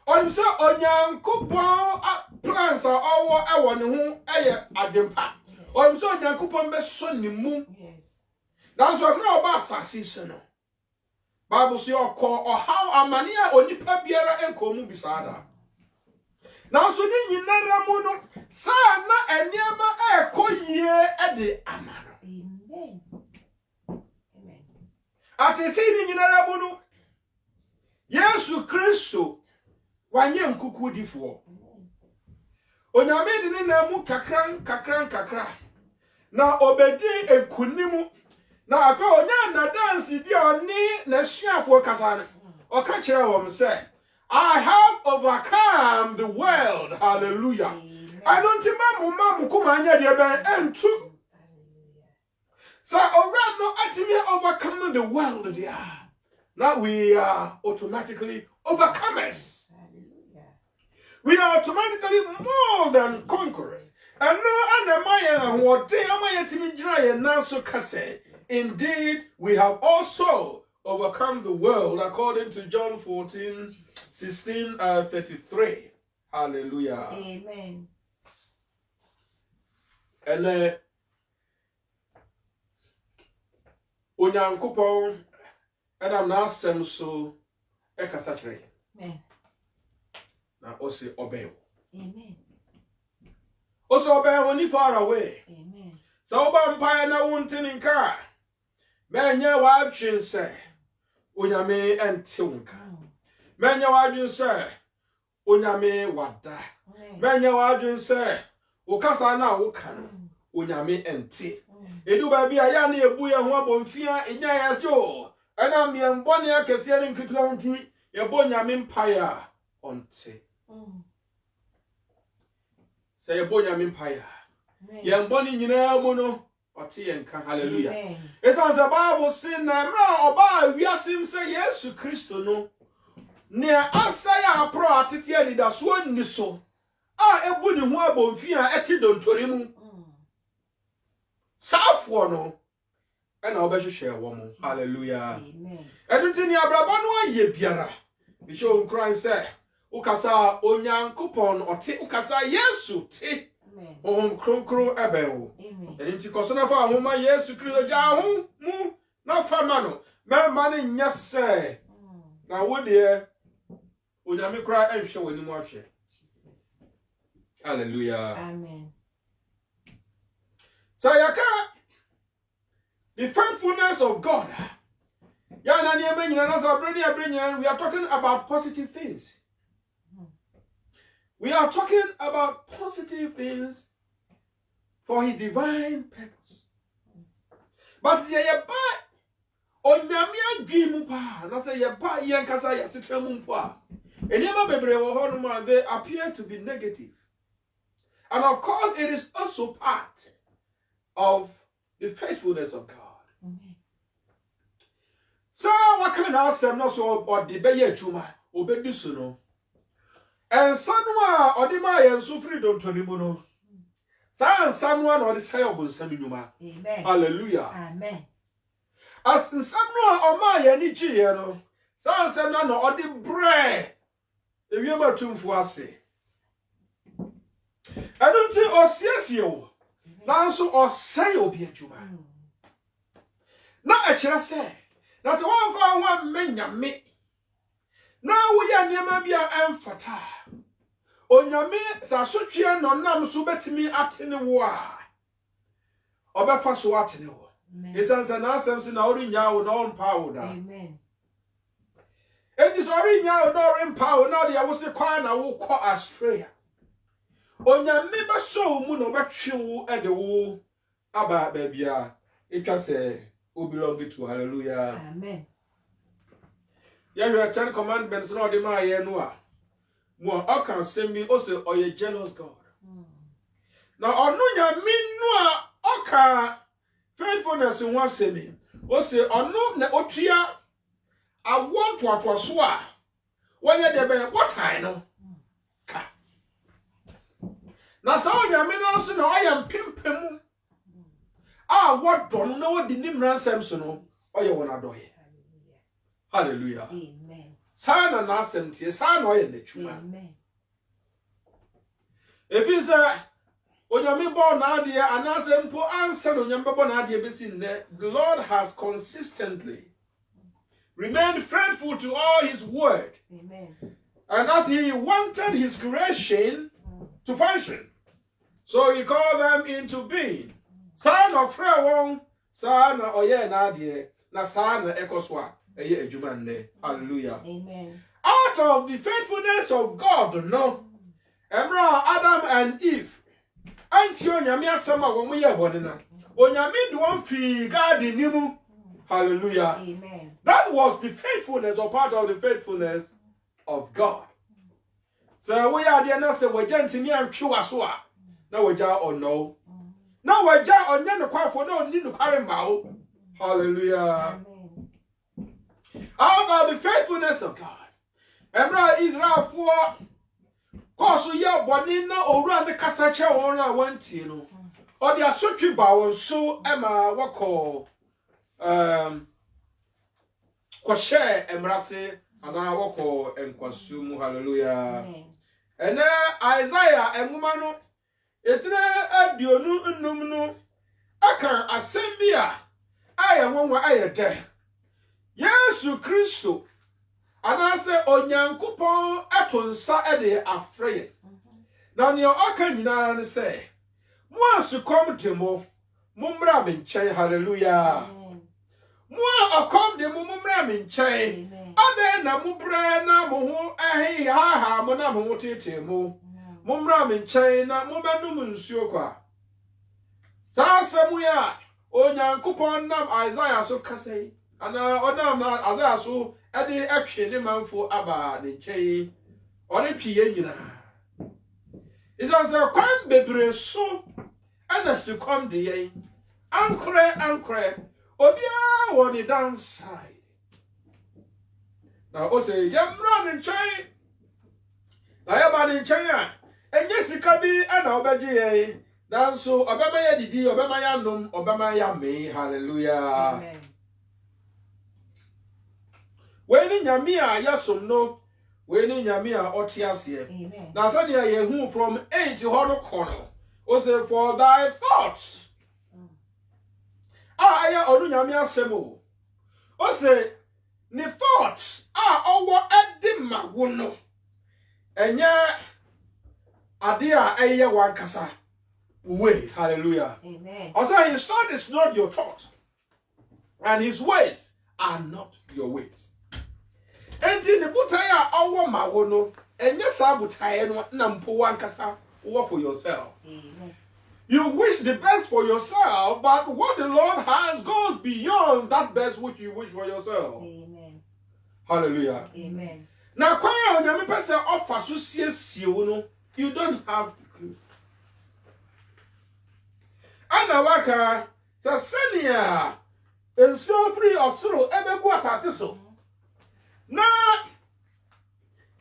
Ode so Onyankopɔn plans owo ewo ne ho eye adempa. Ode so Onyankopɔn be so ne mu. Na so na oba asase so no. Bible say okọ how amane a onipa biara enkomu bisada. Na so ni nyinara mu no sa na eniema ekoyie ede amano. Amen. Amen. Atete ni nyinara mu no Yesu Kristo wanye nkuku difo. Onyame de ne na mu kakran na obedi ekunimu. Na afa onya na dance di oni na suafo kasane. O ka kire wo say, I have overcome the world. Hallelujah. I don't remember kuma anya de ben entu. So ora no atimi overcome the world there. Now we are automatically overcomers. Hallelujah. We are automatically more than conquerors. And no anamaya what they amaya timi jira ye nanso kase. Indeed, we have also overcome the world according to John 14:16-33. Hallelujah. Amen. And Onyankopon and I'm now sem so ekasatre. Amen. Na ose obey. Amen. Ose obey when you far away. Amen. So oba mpaya na wuntin nka. Menye wadwin se onyame ente wonka. Menye wadwin se onyame wada. Menye wadwin se ukasa na woka no onyame ente. Edu ba bia ya na ebu ye ho abomfia enya ya se o. Ana miembone akese ne nkitu ahuntu ye bo onyame mpaya onte. Se ye bo onyame mpaya. Ye mbone nyina mu no ote yenka. Hallelujah. It's as the Bible say na ra oba wiasim say Yesu Kristo no ne asaya apro atete adida so ni so a ebu ni ho abomfia eti dontori mu safo no ena obehwehwe wo mu. Hallelujah. Amen. Edunti ni abraba no aye biara bi show Christ say ukasa Onyankopon ote ukasa Yesu te kronkron ebewo. Edunti kosona fa ahoma Yesu Kristo ja ho mu na fama no memma ne nyase na wo de onyame kra ehwe wani mu ahwe. Hallelujah. Amen. So yaka the faithfulness of God. We are talking about positive things. We are talking about positive things for his divine purpose. But say ye ba onyame adwemu pa na say ye ba yen kasa ya setramu mpo. Enema bebre wo ho no they appear to be negative. And of course it is also part of the faithfulness of God. So what kind of sem no so or the be adwuma obedi so no. And sanwa odima yen so freedom to nimu no. San sanwa no the say obonsam nyuma. Amen. Hallelujah. Amen. As sanwa oma yen ni chi ye no. San sem na no odi bre. Ewiema tumfu ase. Adunti osiesie o. Nanso osay obi adwuma. na a kyerɛ sɛ na sɛ wɔmfa ho amanyame na woyɛ nneɛma bi a ɛmfata onyame sɛ asotwe no nam so betumi atene wo a ɔbɛfa so atene wo ɛsiane sɛ n'asɛm sɛ na ɔrenya wo na ɔmpa wo da Amen. ɛnti sɛ ɔrenya wo na ɔrempa wo na ɔde wo se kwan na wokɔ astray onyame bɛsɔ wo mu na ɔbɛtwe wo de wo aba baabi a ɛtwa sɛ o belong to. Hallelujah. Amen. Yahweh 10 commandments na ɔde ma yɛ no a mo ɔka asɛm bi ɔsɛ ɔyɛ jealous God. Na ɔno nyame no a ɔka faithfulness ho asɛm ɔsɛ ɔno na otua awɔ ntoatoaso a wɔnyɛ deɛ bɛyɛ wɔtae no ka. Na sɛ onyame no nso na ɔyɛ mpempem a wɔdɔ no na wɔdi ne mmaransɛm so no ɔyɛ wɔn adɔyɛ. Hallelujah. Amen. Sana na asɛm tie sana ɔyɛ n'atwuma. Amen. Efi sɛ onyame bɔ n'adeɛ anasɛ mpo ansa na onyame bɛbɔ n'adeɛ besi nnɛ, the Lord has consistently remained faithful to all his word. Amen. And as he wanted his creation to function, so he called them into being. Son of Frewon, son of Oye Nadia, na son of Ekoswa, a year Jumande. Hallelujah. Amen. Out of the faithfulness of God, no. Emra Adam and Eve. Anti onyame asama wo mo ye bonena. Onyame do one fi garden nimu. Hallelujah. Amen. That was the faithfulness or part of the faithfulness of God. So we are there now say we gentimi antwe waso a na wagya ono. Na wagya onye no kwafo na oni no kware mbawo. Hallelujah. Amen. Out of the faithfulness of God. Emra Israel for cause ye boni na owura de kasa che won na wantie no. O de asotwe ba won so ema wako ko share emrase ana wako enkwasu mu. Hallelujah. Ene Isaiah enwuma no etire aduonu nnum no aka asɛm bi a ayɛ nwanwa ayɛ dɛ Yesu Kristo anase onyankopɔn ato nsa de afrɛ na ne ɔka nyinaa ne sɛ mo asukom de mo mommra me nkyɛn. Hallelujah. Mo akom de mo mommra me nkyɛn ade na mo brɛ na mo ho ha mo na mo ho tete mo mommra me nkyɛn na mo bɛnum nsuo kwa. Saa asɛm ya onyankopɔn nam Isaiah so kasɛi ana ɔnam na Isaiah so ɛde atwe ne manfo aba ne nkyɛn ɔne twe yɛ nyinaa. Isan sɛ kwan bebree so ɛna sukom de yɛn ankorɛ obiara wɔ ne downside. Na ɔsɛ yɛmmra ne nkyɛn na yɛba ne nkyɛn a enye sika bi ana obegye yɛn nanso obema yɛ didi obema yɛ anom obema yɛ ame. Hallelujah. Amen. We ni nyame a yasom no we ni nyame a ɔte ase. Amen. Na sɛ deɛ yɛhu from age hɔ no kɔ no o say for thy thoughts ayɛ ɔno nyame asɛm o say ne thoughts ɔwɔ ɛde ma wo no ɛnyɛ ade a ɛyɛ wankasa way. Hallelujah. Amen. Also his thought is not your thought and his ways are not your ways. Enti ne botae a ɔwɔ ma wo no ɛnyɛ saa botae no na mpo wankasa wo for yourself. Amen. You wish the best for yourself, but what the Lord has goes beyond that best which you wish for yourself. Amen. Hallelujah. Amen. Now, when you person offer so you don't have the clue. Ana waka sa senia enso free osoro ebebu asase so. Na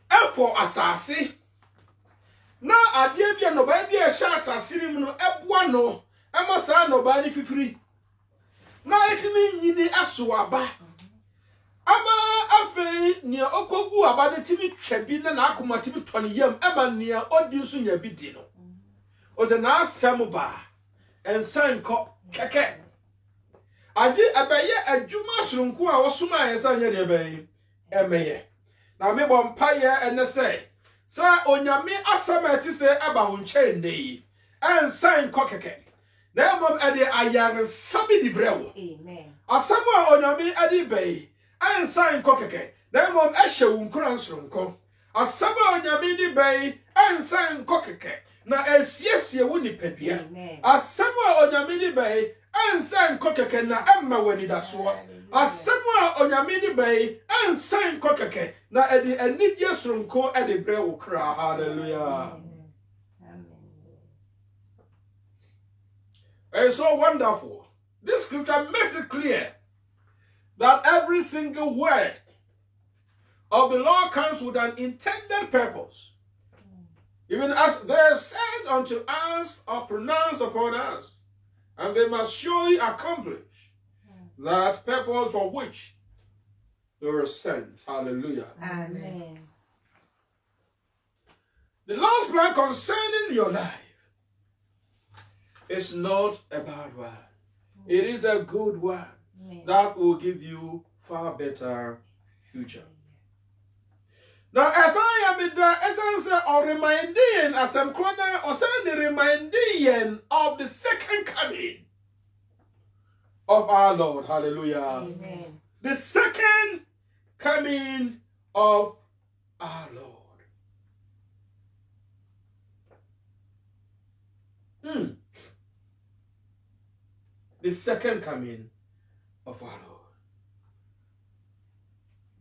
efo asase na ade bia no ba bia ehya asase rim no eboa no emasa no ba ni fifiri na etimi nyini aso aba ama afei nia okogu aba ne timi twabi na akoma timi tone yam ema nia odi nso nya bi di no o ze na asem ba ensan ko keke Agye abaye adwuma soronko a wosoma yesa nya de ben emeye. Na me bɔ mpaye ene se sa onyame asamati se aba wo nkyɛn yi ensan kɔkɛkɛ. Na mom ade ayare sabi di brewo. Amen. Asam a onyame ade bai ensan kɔkɛkɛ. Na mom ehye wo nkran soronko. Asam a onyame di bai ensan kɔkɛkɛ. Na esiesie wo nipadua. Asam a onyame di bai ensan kɔkɛkɛ na emma wani daso. Asam a onyame di bai ensan kɔkɛkɛ na edi anigye soronko ade brewo kra. Hallelujah. It's so wonderful. This scripture makes it clear that every single word of the Lord comes with an intended purpose. Even as they are said unto us or pronounced upon us, and they must surely accomplish that purpose for which they were sent. Hallelujah. Amen. The Lord's plan concerning your life is not a bad one. It is a good one that will give you far better future. Now, as I am in the essence of reminding, as I'm corner, or saying the reminding of the second coming of our Lord. Hallelujah. Amen. The second coming of our Lord. The second coming of our Lord.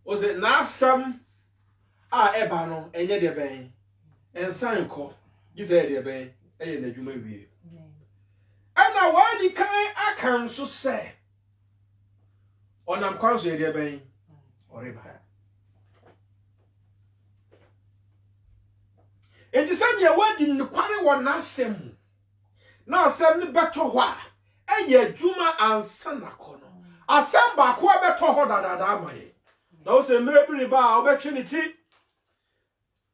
Was it not some ebano enye de ben ensan ko gise de ben eye na dwuma wie. Ana wadi kan akan so se onam kwan so de ben oreba. Enti sam ye wadi ne kware wona asem. Na asem ne beto ho a eye dwuma ansa na kono. Asem ba ko beto ho dadada amaye. Na o se mrebiri ba obetwe ne ti.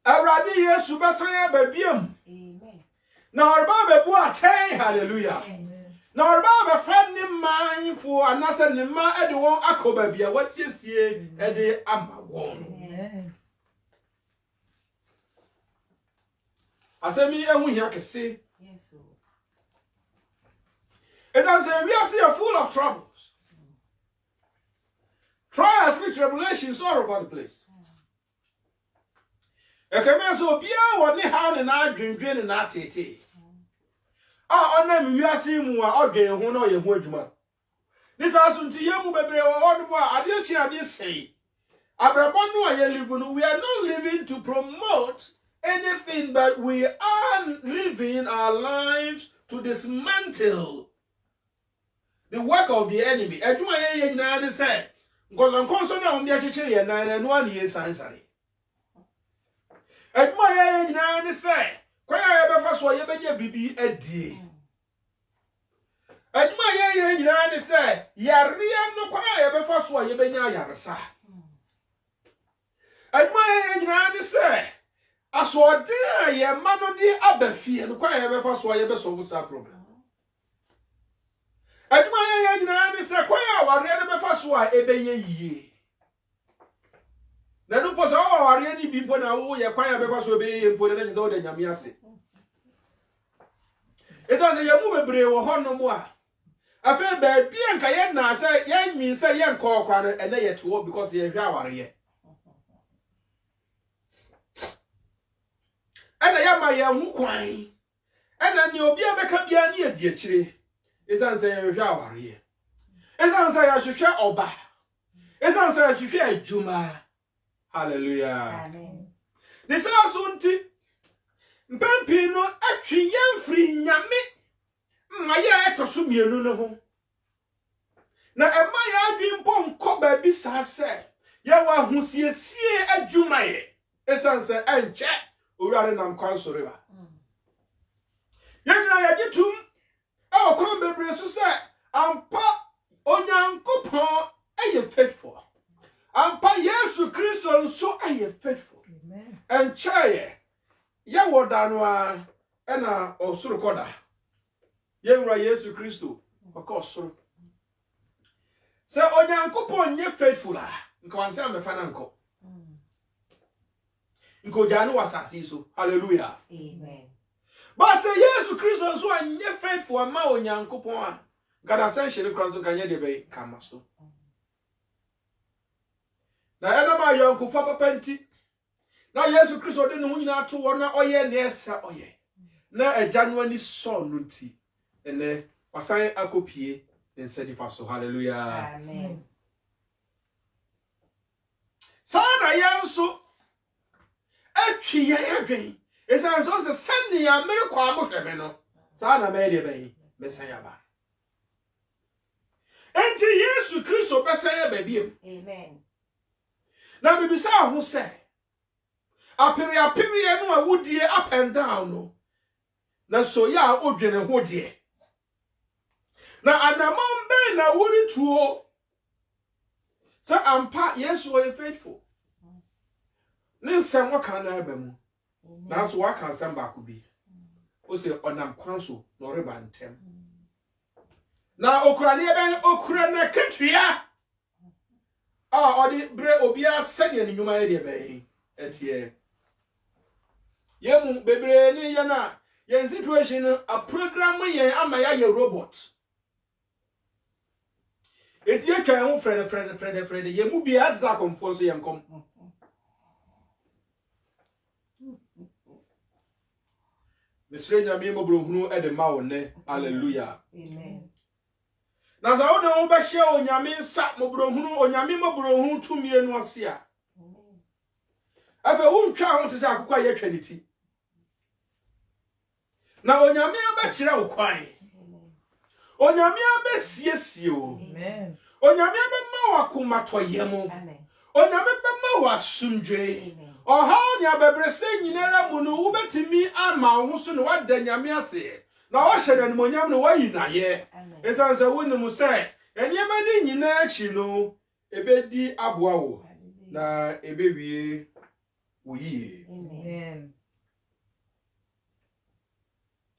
Awurade Yesu besanya babiem. Amen. Na orba bebu atɛn. Hallelujah. Amen. Na orba be fa ne manfo anase ne ma ede won akoba bia wasiesie ede ama won. Amen. Asemi ehu hia kese. Yes. It does say we are full of troubles. Trials and tribulations all over the place. Ekemeso bia woni ha ne na adwendwen na atete. Onam wiase mu a odwen ho na oye ho adwuma. This aso nti yemu bebre wo hono a ade chi ade sei. Abrabon no a ye live no, we are not living to promote anything, but we are living our lives to dismantle the work of the enemy. Adwuma ye nyina de say nkonso na omde acheche ye na no ani ye sansare. Adwuma ye nyina de say kwa ye befa so ye beje bibi adie. Adwuma ye nyina de say yare no kwa ye befa so ye benya yaresa. Adwuma ye nyina de say asode ye mano di abafie no kwa ye befa so ye be solve sa problem. Adwuma ye nyina de say kwa ye ware ne befa so a ebeye yie. Na no poso o ware ni bi mpo na wo ye kwa ye befa so ebeye mpo na jizo de nyame ase. Esa se ye mu bebre wo hono mu a afa ba bia nka ye na say ye nwin say ye nka okwa no ene ye to because ye hwa ware ye. Ena ya ma ye hu kwan. Ena ni obi abeka bia ni adi akire. Esa se ye hwa ware ye. Esa se ya hwehwe oba. Esa se ya hwehwe adwuma. Hallelujah. Amen. This also nti mpempi no atwi yemfri nyame ma ye etoso mienu ne ho. Na ema ya adwimpo nko ba bi sa se ye wa husiesie adwuma ye. Esa se enche owurare nam kwan so reba. Yegina ya gitum e okon bebre so se ampa onyankopon eye faithful. Ampa Yesu Kristo so eye faithful. Amen. Enche ye wodano a ena osoro koda. Ye wura Yesu Kristo okosoro. Se onyankopon nye faithful a nka wanse amefa na nko nko janu wasasi so hallelujah Amen. But say Yesu Christo so anye faithful ama onyankopon a gada san hye kranto kanye de be kama so na ena ma yankufa papa nti na Yesu Christo de ne hu nyina to wo na oye na esa oye na agya no ani so no nti ene wasan akopie nsa difa so hallelujah Amen. Sana yanso atwi ye adwen esan so se sani ya mere kwa mohweme no sana me de ben mesaya ba enti Yesu Kristo besaya ba biem Amen. na bibisa ho se apiri no awudie up and down no na so ya odwene ho de na anamon be na wori tuo sa ampa Yesu is faithful ne nsem waka na aba mu na so waka nsem ba ko bi o se onam kwan so no reba ntem na okura ne ben okura na ketria odi bre obia sane ne nyuma ye de ben etie yemu bebre ni ye na ye situation a program ye ama ya ye robot etie kan ho friend ye mu bi atza komfo so ye nkom Misre nyame mobrohunu ede ma wonne hallelujah Amen. na za wo no be hye onyame nsa mobrohunu onyame mobrohunu tumie no ase a afa wo ntwa ho te se akokwa ye twaniti na onyame abekire wo kwan onyame abesiesie o Amen. onyame abema wa komatoye mu Amen. onyame bema wa sundwe Amen. Oha ni abebrese nyinara mu no wubetimi ama ho so no wada nyame ase na wo hyede nimonyam no wayi na ye esanse woni mu se eniema ni nyina achi no ebedi aboa wo na ebewie wo yi Amen.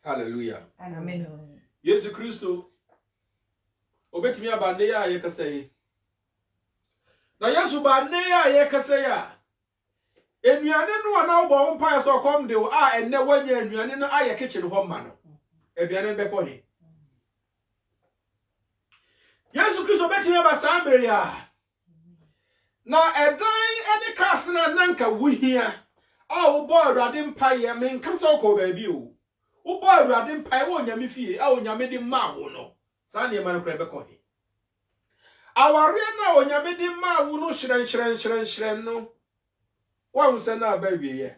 hallelujah Amen. Yesu Kristo obetimi abane ya ye kasai na Yesu bane ya ye kasai ya enuane no ana wo mpa so kom de a enne wanya enuane no aye kitchen ho ma no eduane be ko he Yesu Kristo beti me ba sambre ya na edan ene kase na nanka wuhia a wo bo awurade mpa ye men kasa ko ba bi o wo bo awurade mpa wo nyame fie a wo nyame di ma wo no sa ne ma no kra be ko he aware na wo nyame di ma wo no hyiren no wa unse na ba wiye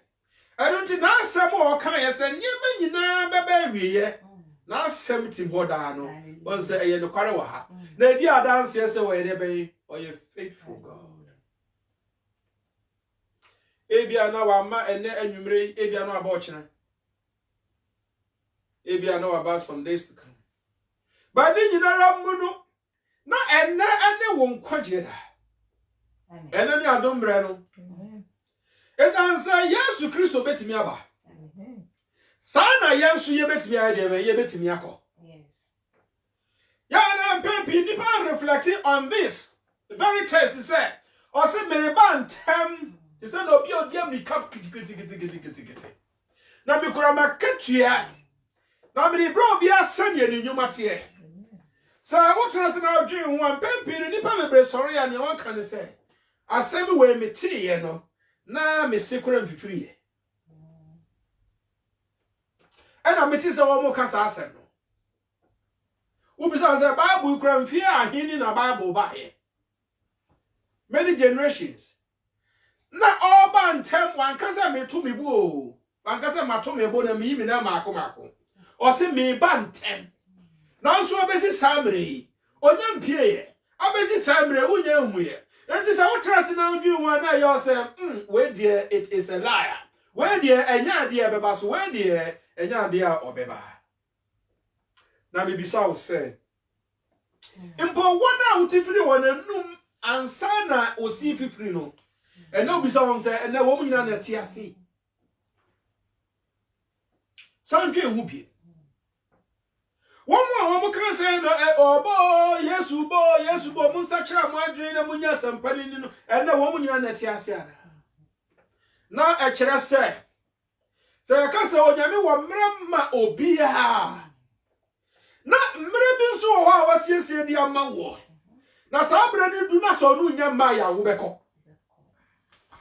enu ti na asem o kan ye se nyema nyina ba ba wiye na asem ti hoda no won se eye no kware wa ha na di adanse ye se wo ye be o ye faithful God ebia na wa ma ene anwumre ebia na aba ochina ebia na wa ba some days to come ba di nyina ramu no na ene wo nkwaje da ene ni adombre no Esansa Yesu Kristo betimi aba. Sana Yesu ye betimi ade ye betimi akọ. Yes. Ya na pempi nipa reflecting on this. The very text is said, or say meriban tem, he said obi odiam ni kap kiti. Na bi kura maketua. Na bi bro bi asanye ni nyuma tie. Sa wo trans na adwen ho an pempi nipa bebre sori ya ne won kan say. Asem we metie ye no. Na me sekura mfifiri ye ena meti se wo mo kasa asem no ubisa se bible kura mfie ahini na bible ba ye many generations na all ban tem wan kasa me to me bu o wan kasa ma to me bu na mi na mako o se me ban tem na nso obesi samre onya mpie ye abesi samre unya hu ye enti se wo trust na odi hu na yo se we dear it is a liar we dear enya de beba so we dear enya de a obeba na me bisa wo se impo wona utifiri wona num ansa na osi fifiri no ena obisa won se ena wo nyina na ti ase sanhwe hu bi Woman can say no boy, yes, bo Musacha Madrid and Munya Sampani and the woman you net yasia. Now a chera say. Say a cassa on Yami wa Mramma Obia. Na mrebi so ho awasiesie dia mawo. Na sa brani du na so no nya maya wo beko.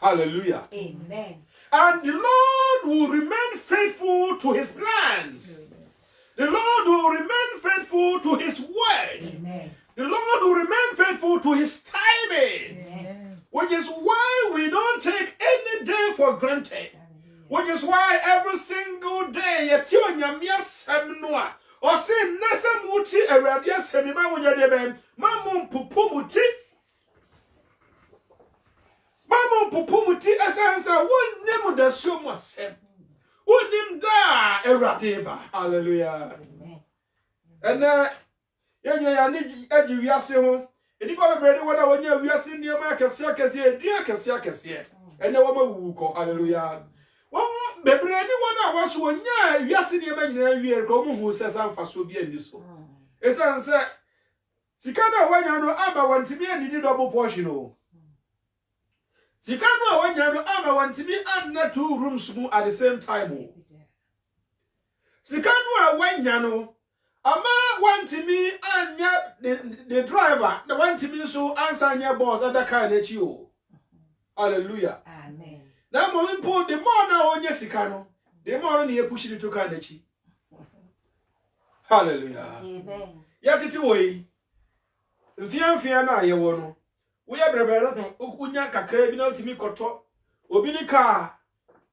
Hallelujah. Amen. And the Lord will remain faithful to his plans. The Lord will remain faithful to his word. Amen. The Lord will remain faithful to his timing. Amen. Which is why we don't take any day for granted. Which is why every single day or say nasa muti eradia semima wonya deben mamum pupumuti esansa wonnim da somo sem wonnim da eradeba. Hallelujah. And ya ni agi wiase ho enipa bebrede woda wonya wiase niam akese dia akese ene wo mawuko. Hallelujah. Bebrede wona was wonya wiase niam nyina wiere ko mu hu se san faso bi ani so esanse sika na wanya no aba wantimi ani di double portion o. Sika na wanya no aba wantimi anna 2 rooms mu at the same time o. Sika no wanya no ama wantimi anya the driver the wantimi so answer anya boss other car na chi o. Hallelujah. Amen. Na mo impo the more na onye sika no the more na ye push it to car na chi. Hallelujah. Amen. Ya titi woyi mfia na ye wo no wo ya brebere no ukunya kakra bi na utimi koto obi ni ka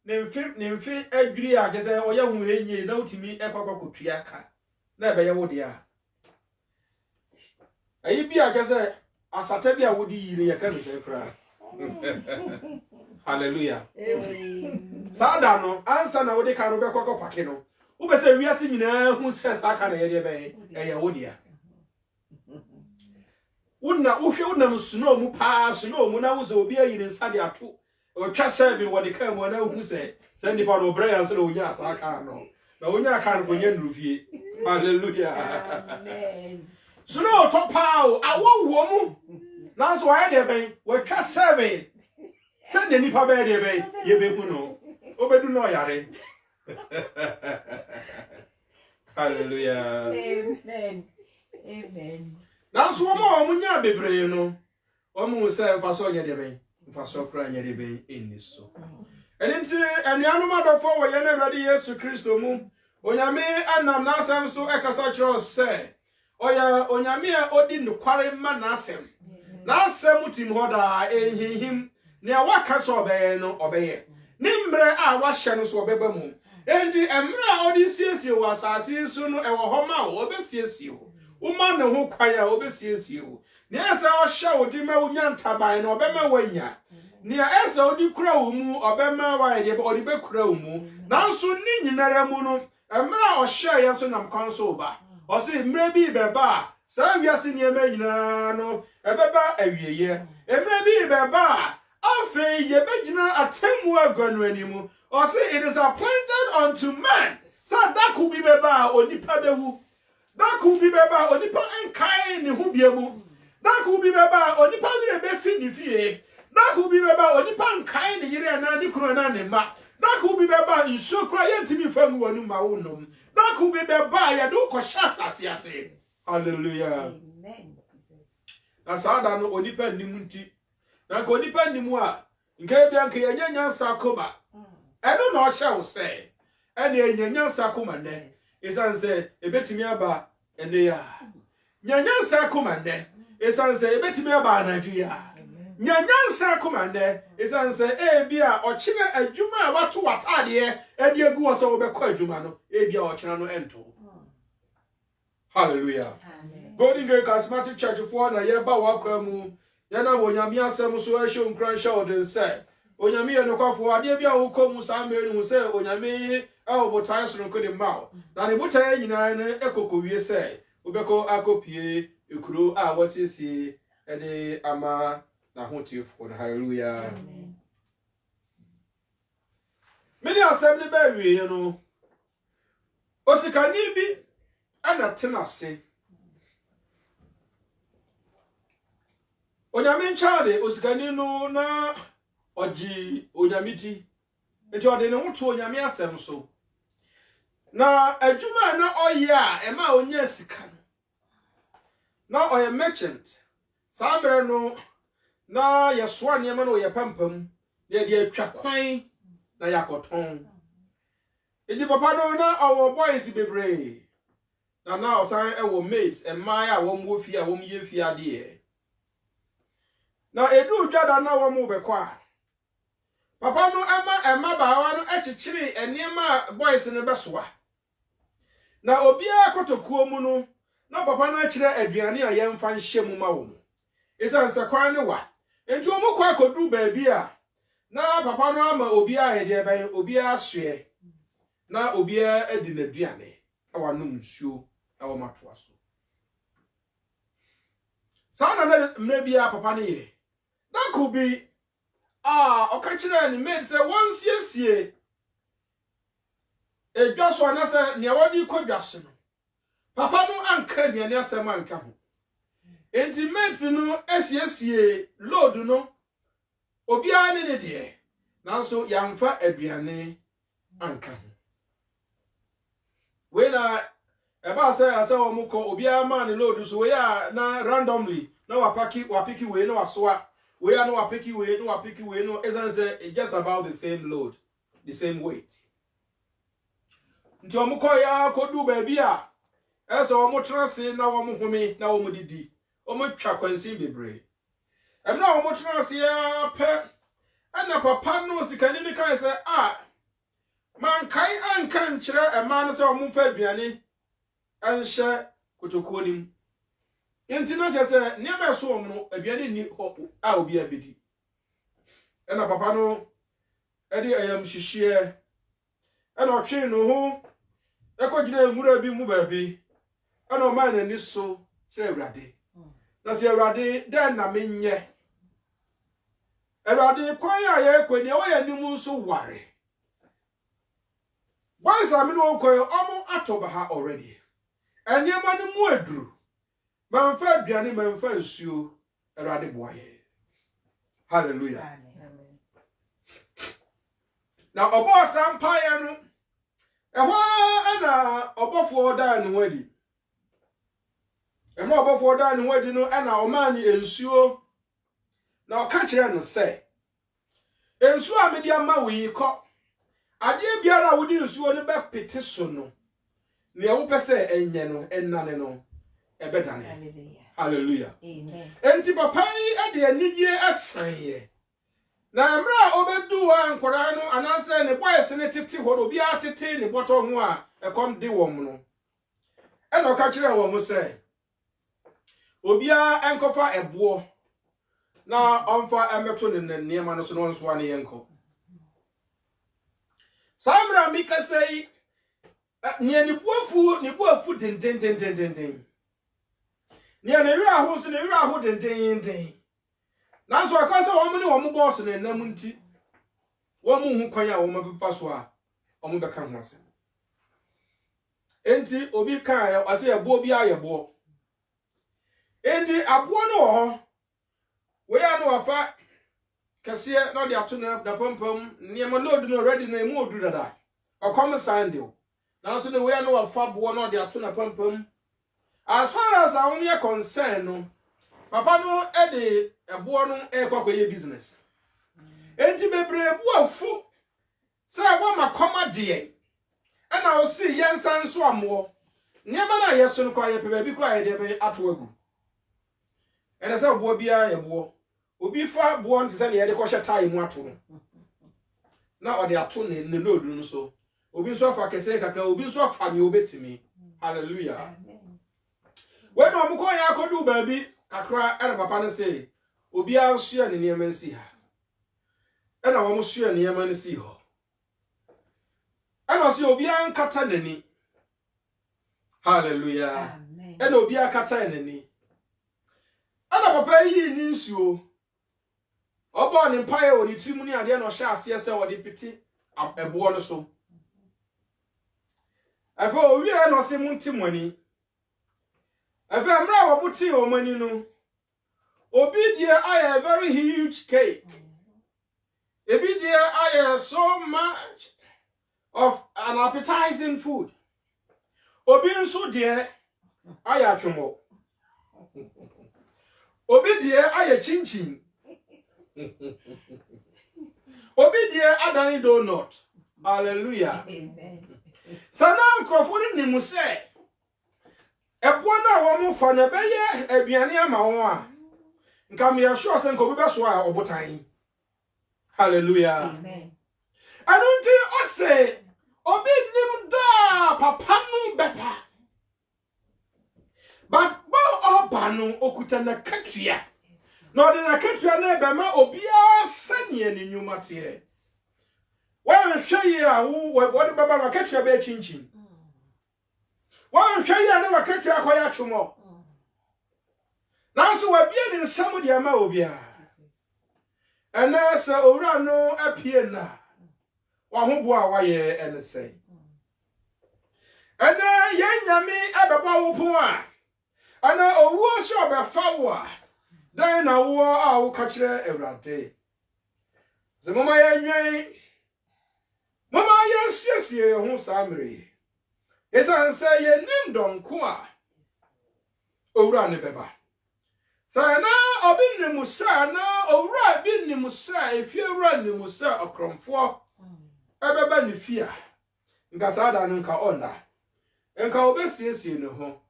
ne mfi adwiri a kese oya hu enyi na utimi ekwakwa kotua ka na ebe ye wo dia ayi bi a kese asata bi a wodi yire ye ka se kra. Hallelujah. Sada no ansa na wodi ka no be kwakwa pake no wo be se wiase nyina hu se saka na ye de be ye wo dia. Una msuno mu pa suno mu na wo zo obi ayi nsa de ato o twa serve wodi kan mu na hu se send pa no bra yan se no nya saka no na onya aka no nya nrufie. Hallelujah. Amen. Suno to pa o awo wo mu na so aye de ben wo twa serve send ni pa be de ben ye be hu no obedu no yare. Hallelujah. Amen. Amen. Now so mo nya bebre no omu se faso nya de ben faso kra nya de ben eni so enti anuanu madofo wo ye na Awurade Yesu Kristo mu onyame anam na asem so ekasa kiro se oya onyame a odi nkware ma na asem tim hoda ehihim ne awaka so obeye no obeye ne mbre a wa hye no so obeba mu enti emre a odi siesie wa asase so no ewo ho ma wo obesiesie wo uma ne ho kwaya obesiesie wo ne asa o hye odi ma unya ntaban no obema wanya ne asa odi kura wo mu obema wa de odi be kura wo mu nanso ni nyinara mu no emre a o hye ye so nam kwan so ba o se mre bi beba sa wiase ne ema nyina no ebeba awieye emre bi beba afi ye begina atemu agwanu animu o se it is appointed unto man sa that could be beba onipa bewu. That could be beba onipa enkai ni hu biemu. That could be beba onipa wire be fi ni fie. That could be beba onipa enkai ni yire na ni kuro na ne ma. That could be beba insokra ye ntimi fam wonu ma wonom. That could be beba ya do ko shasa asiase. Hallelujah. Amen. Jesus. Na sada no onipa nimu nti. Na ko onipa nimu a nke bia nke ye nyansa akoma. Eno na o hye wo se. Ene ye nyansa akoma ne. Isan se ebetimi aba ene ya. Nyanyansa akoma ne. Isan se ebetimi aba anaju ya. Nyanyansa akoma ne. Isan se bia o kire adwuma a wato watade ede egu wo so wo be kwa adwuma no bia o kire no ento. Hallelujah. Amen. Golden Gate Charismatic Church for na ye ba wakwa mu ye na wonyame asem so ehwe nkran hye odin se onyame ye nokwafo ade bia wo komu sa meri hu se onyame botai so nko de mawo na ne botai nyina ne ekokowie se obeko akopie ekuro a wasiesie ede ama na hotifo. Hallelujah. Amen. Many assembly be wie no osikani bi ana tenase onyame nchade osikani no na oji onyamiti enti ode ne woto onyame asem so na adwuma na oye a ema onya sika no na oye merchant sambre no na yesoa niam na oye pampam ye de atwa kwan na yakoton edi papa no na our boys bebre na osan ewo mates emma a wo mo fi a wo ye fi ade na edu dwada na wo mo bekọ a papa no emma baawa no echichiri eniema boys no besoa na obia kotokuo mu no na papa no achire aduane a yemfa nhyem ma wo isan se kwan ne wa enti o mo kwa kodu baabi a na papa no ama obia hede ban obia asoe na obia edi na aduane awanum nsuo awo matoa so sana na mre bia papa ne ye na ko bi okachira ni made say won siesie edwaso na say ne wodi kodwaso no papa no anka aduane asema anka ho enti made no esiesie load no obia ne de nanso yamfa aduane anka ho we na eba say asa omuko obia ma ne load so we ya na randomly na wapiki we na wasoa we are no wapiki we no isn't it's just about the same load the same weight nti omuko ya kodu baabi a esa omo trase na omo home na omo didi omo twa kwansin bebre emna omo trase ya pe ana papa no sikani ni kan say man kai anka nkyere ema no say omo fa aduane anhye kotokuo nim enti no kese ne be so omo no aduane ni a obi abedi ena papa no edi ayam hihie ena otwe no ho ekogina enwura bi mu baabi ena o man ani so kire awrade na se awrade den na menye awrade kwan a ye kwani o ya nimu so ware boys am no okoyo omo atoba ha already eniema ni mu aduru manfa aduane manfa nsuo awrade boaye hallelujah Amen. na obo sampaye no eho ana obofo da ne wadi ema obofo da ne wadi no ana omani ensuo na oka kire no se ensuo a medi ama wi ko ade biara wodi ensuo no be pete so no ne wo pese enye no ennane no ebedane Hallelujah. hallelujah Amen. enti papa yi ade anigye asanye na mra obedu wa nkora no anase ne boys ne tete ho obi atete ne boto ho a ekom de wom no e na oka kire wo mo se obi a enkofa ebo na onfa emeto ne niema no so no nso ane yenko samra mi kasei ni buafu den ni na wira ho so ne wira ho den nanso akasa wo mo ne wo mo boss ne nam nti wo mo hu kwan a wo mo bepa so a wo mo beka ho ase enti obi kan ya ase ebo bi ayebo enti abo no ho we ya no wafa kase na de ato na da pampam niema load no ready na emu odu dada okom sunday nanso ne we ya no wafa bo na de ato na pampam as far as I am concerned no papa no e ebo no ekwakoye business enti bebre ebo afu say wa makoma de e na o si yensa nso amo niema na yeso no kwa ye pe bi kwa ye de be ato agu ene say obo bia ye bo obi fa bo on tse na ye de ko hye tai mu ato no na o de ato ne load no so obi nso afa kese kakra obi nso afa me obetimi hallelujah Amen. when no mo ko ya kodu baabi kakra era papa no say obi a nso ne niema nsi ha ena wo mo so ne niema nsi ho ena so obi a nkata nani hallelujah Amen. ena obi a kata nani ena papa yi ni nsuo obo ne mpae o ni trimu ni ade na o hya ase ese wo de piti ebo no so afo owi e no se mu ntimani Efe mra wo buti o mani no. Obi dear I a very huge cake. Ebi dear I so much of an appetizing food. Obi nso dear I a chomo. Obi dear I a chin chin. Obi dear adani donut. Hallelujah. Amen. Sana nkrofo ni mu se ebo na wo mu fa na beye aduane ama wo a nka me sure se nka obi beso a obotan. Hallelujah. Amen. I don't think I say obi nim da papa no bepa. But ba oba no okuta na katua. No de na katua na be ma obi a sane ni nyuma tie. Wan hwe yi a wo de baba na katua be chinchin. Wan hwe yi a na katua akoya chomo. Nanso wa bia ni nsam de ama obi a. Ena se owura no apie na. Wa ho bo a wa ye ene sei. Ena ye nyame abeba wo pon a. Ana owo so obefa wo a. Dan na wo a wo ka kire Ewurade. Ze mama ye nwen. Mama ye siesie ho samre. Esa nse ye nim donko a. Owura ne beba. Sana obi ne musa na owura bi ne musa efie owura ne musa okromfo. Ebeba ne fia. Nka sada no nka onda. Nka obesiesie ne ho.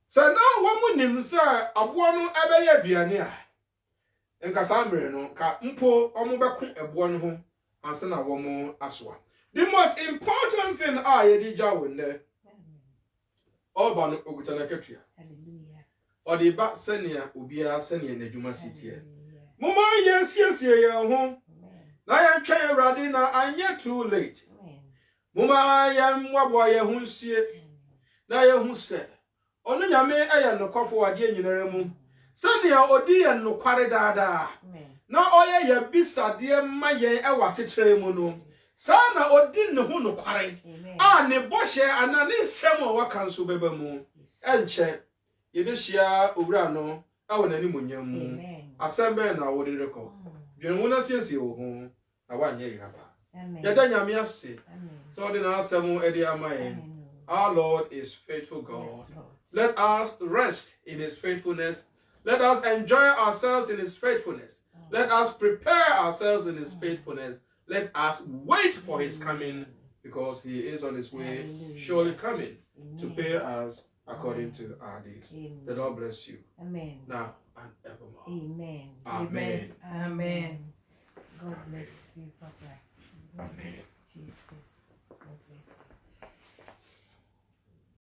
Sana wo mu nim sa abo no ebeye aduane a. Nka samre no ka mpo omo beko ebo no ho anse na wo mu asoa. The most important thing ye di jawo ne. Oba no okuta na katua. Hallelujah. Odi ba senia obia senia na dwuma sitie. Mama ye siesie ye ho. Na ye twa Ewurade na anye too late. Mama ye mwabo ye hu sie. Na ye hu se. Onu nyame eye nokofo wade nyinara mu. Senia odi ye nokware daada. Na oye ye bisade ma ye ewasetre mu no. Sana odi ne hu nokware. A ne boshe ana ne nsem o waka nso beba mu. Enche ye be hia owura no awo nani monyam mu. Asembe na wo de rekọ. Dwenwo na siesie wo ho. Awanye yaba. Amen. Yada nyame ase. Amen. So the asemu edi amaye. Our Lord is faithful God. Yes, Lord. Let us rest in his faithfulness. Let us enjoy ourselves in his faithfulness. Let us prepare ourselves in his faithfulness. Let us wait for his coming because he is on his way, surely coming to pay us according to our deeds. The Lord bless you. Amen. Now and evermore. Amen. Amen. Amen. God bless you, Papa. Amen. Jesus.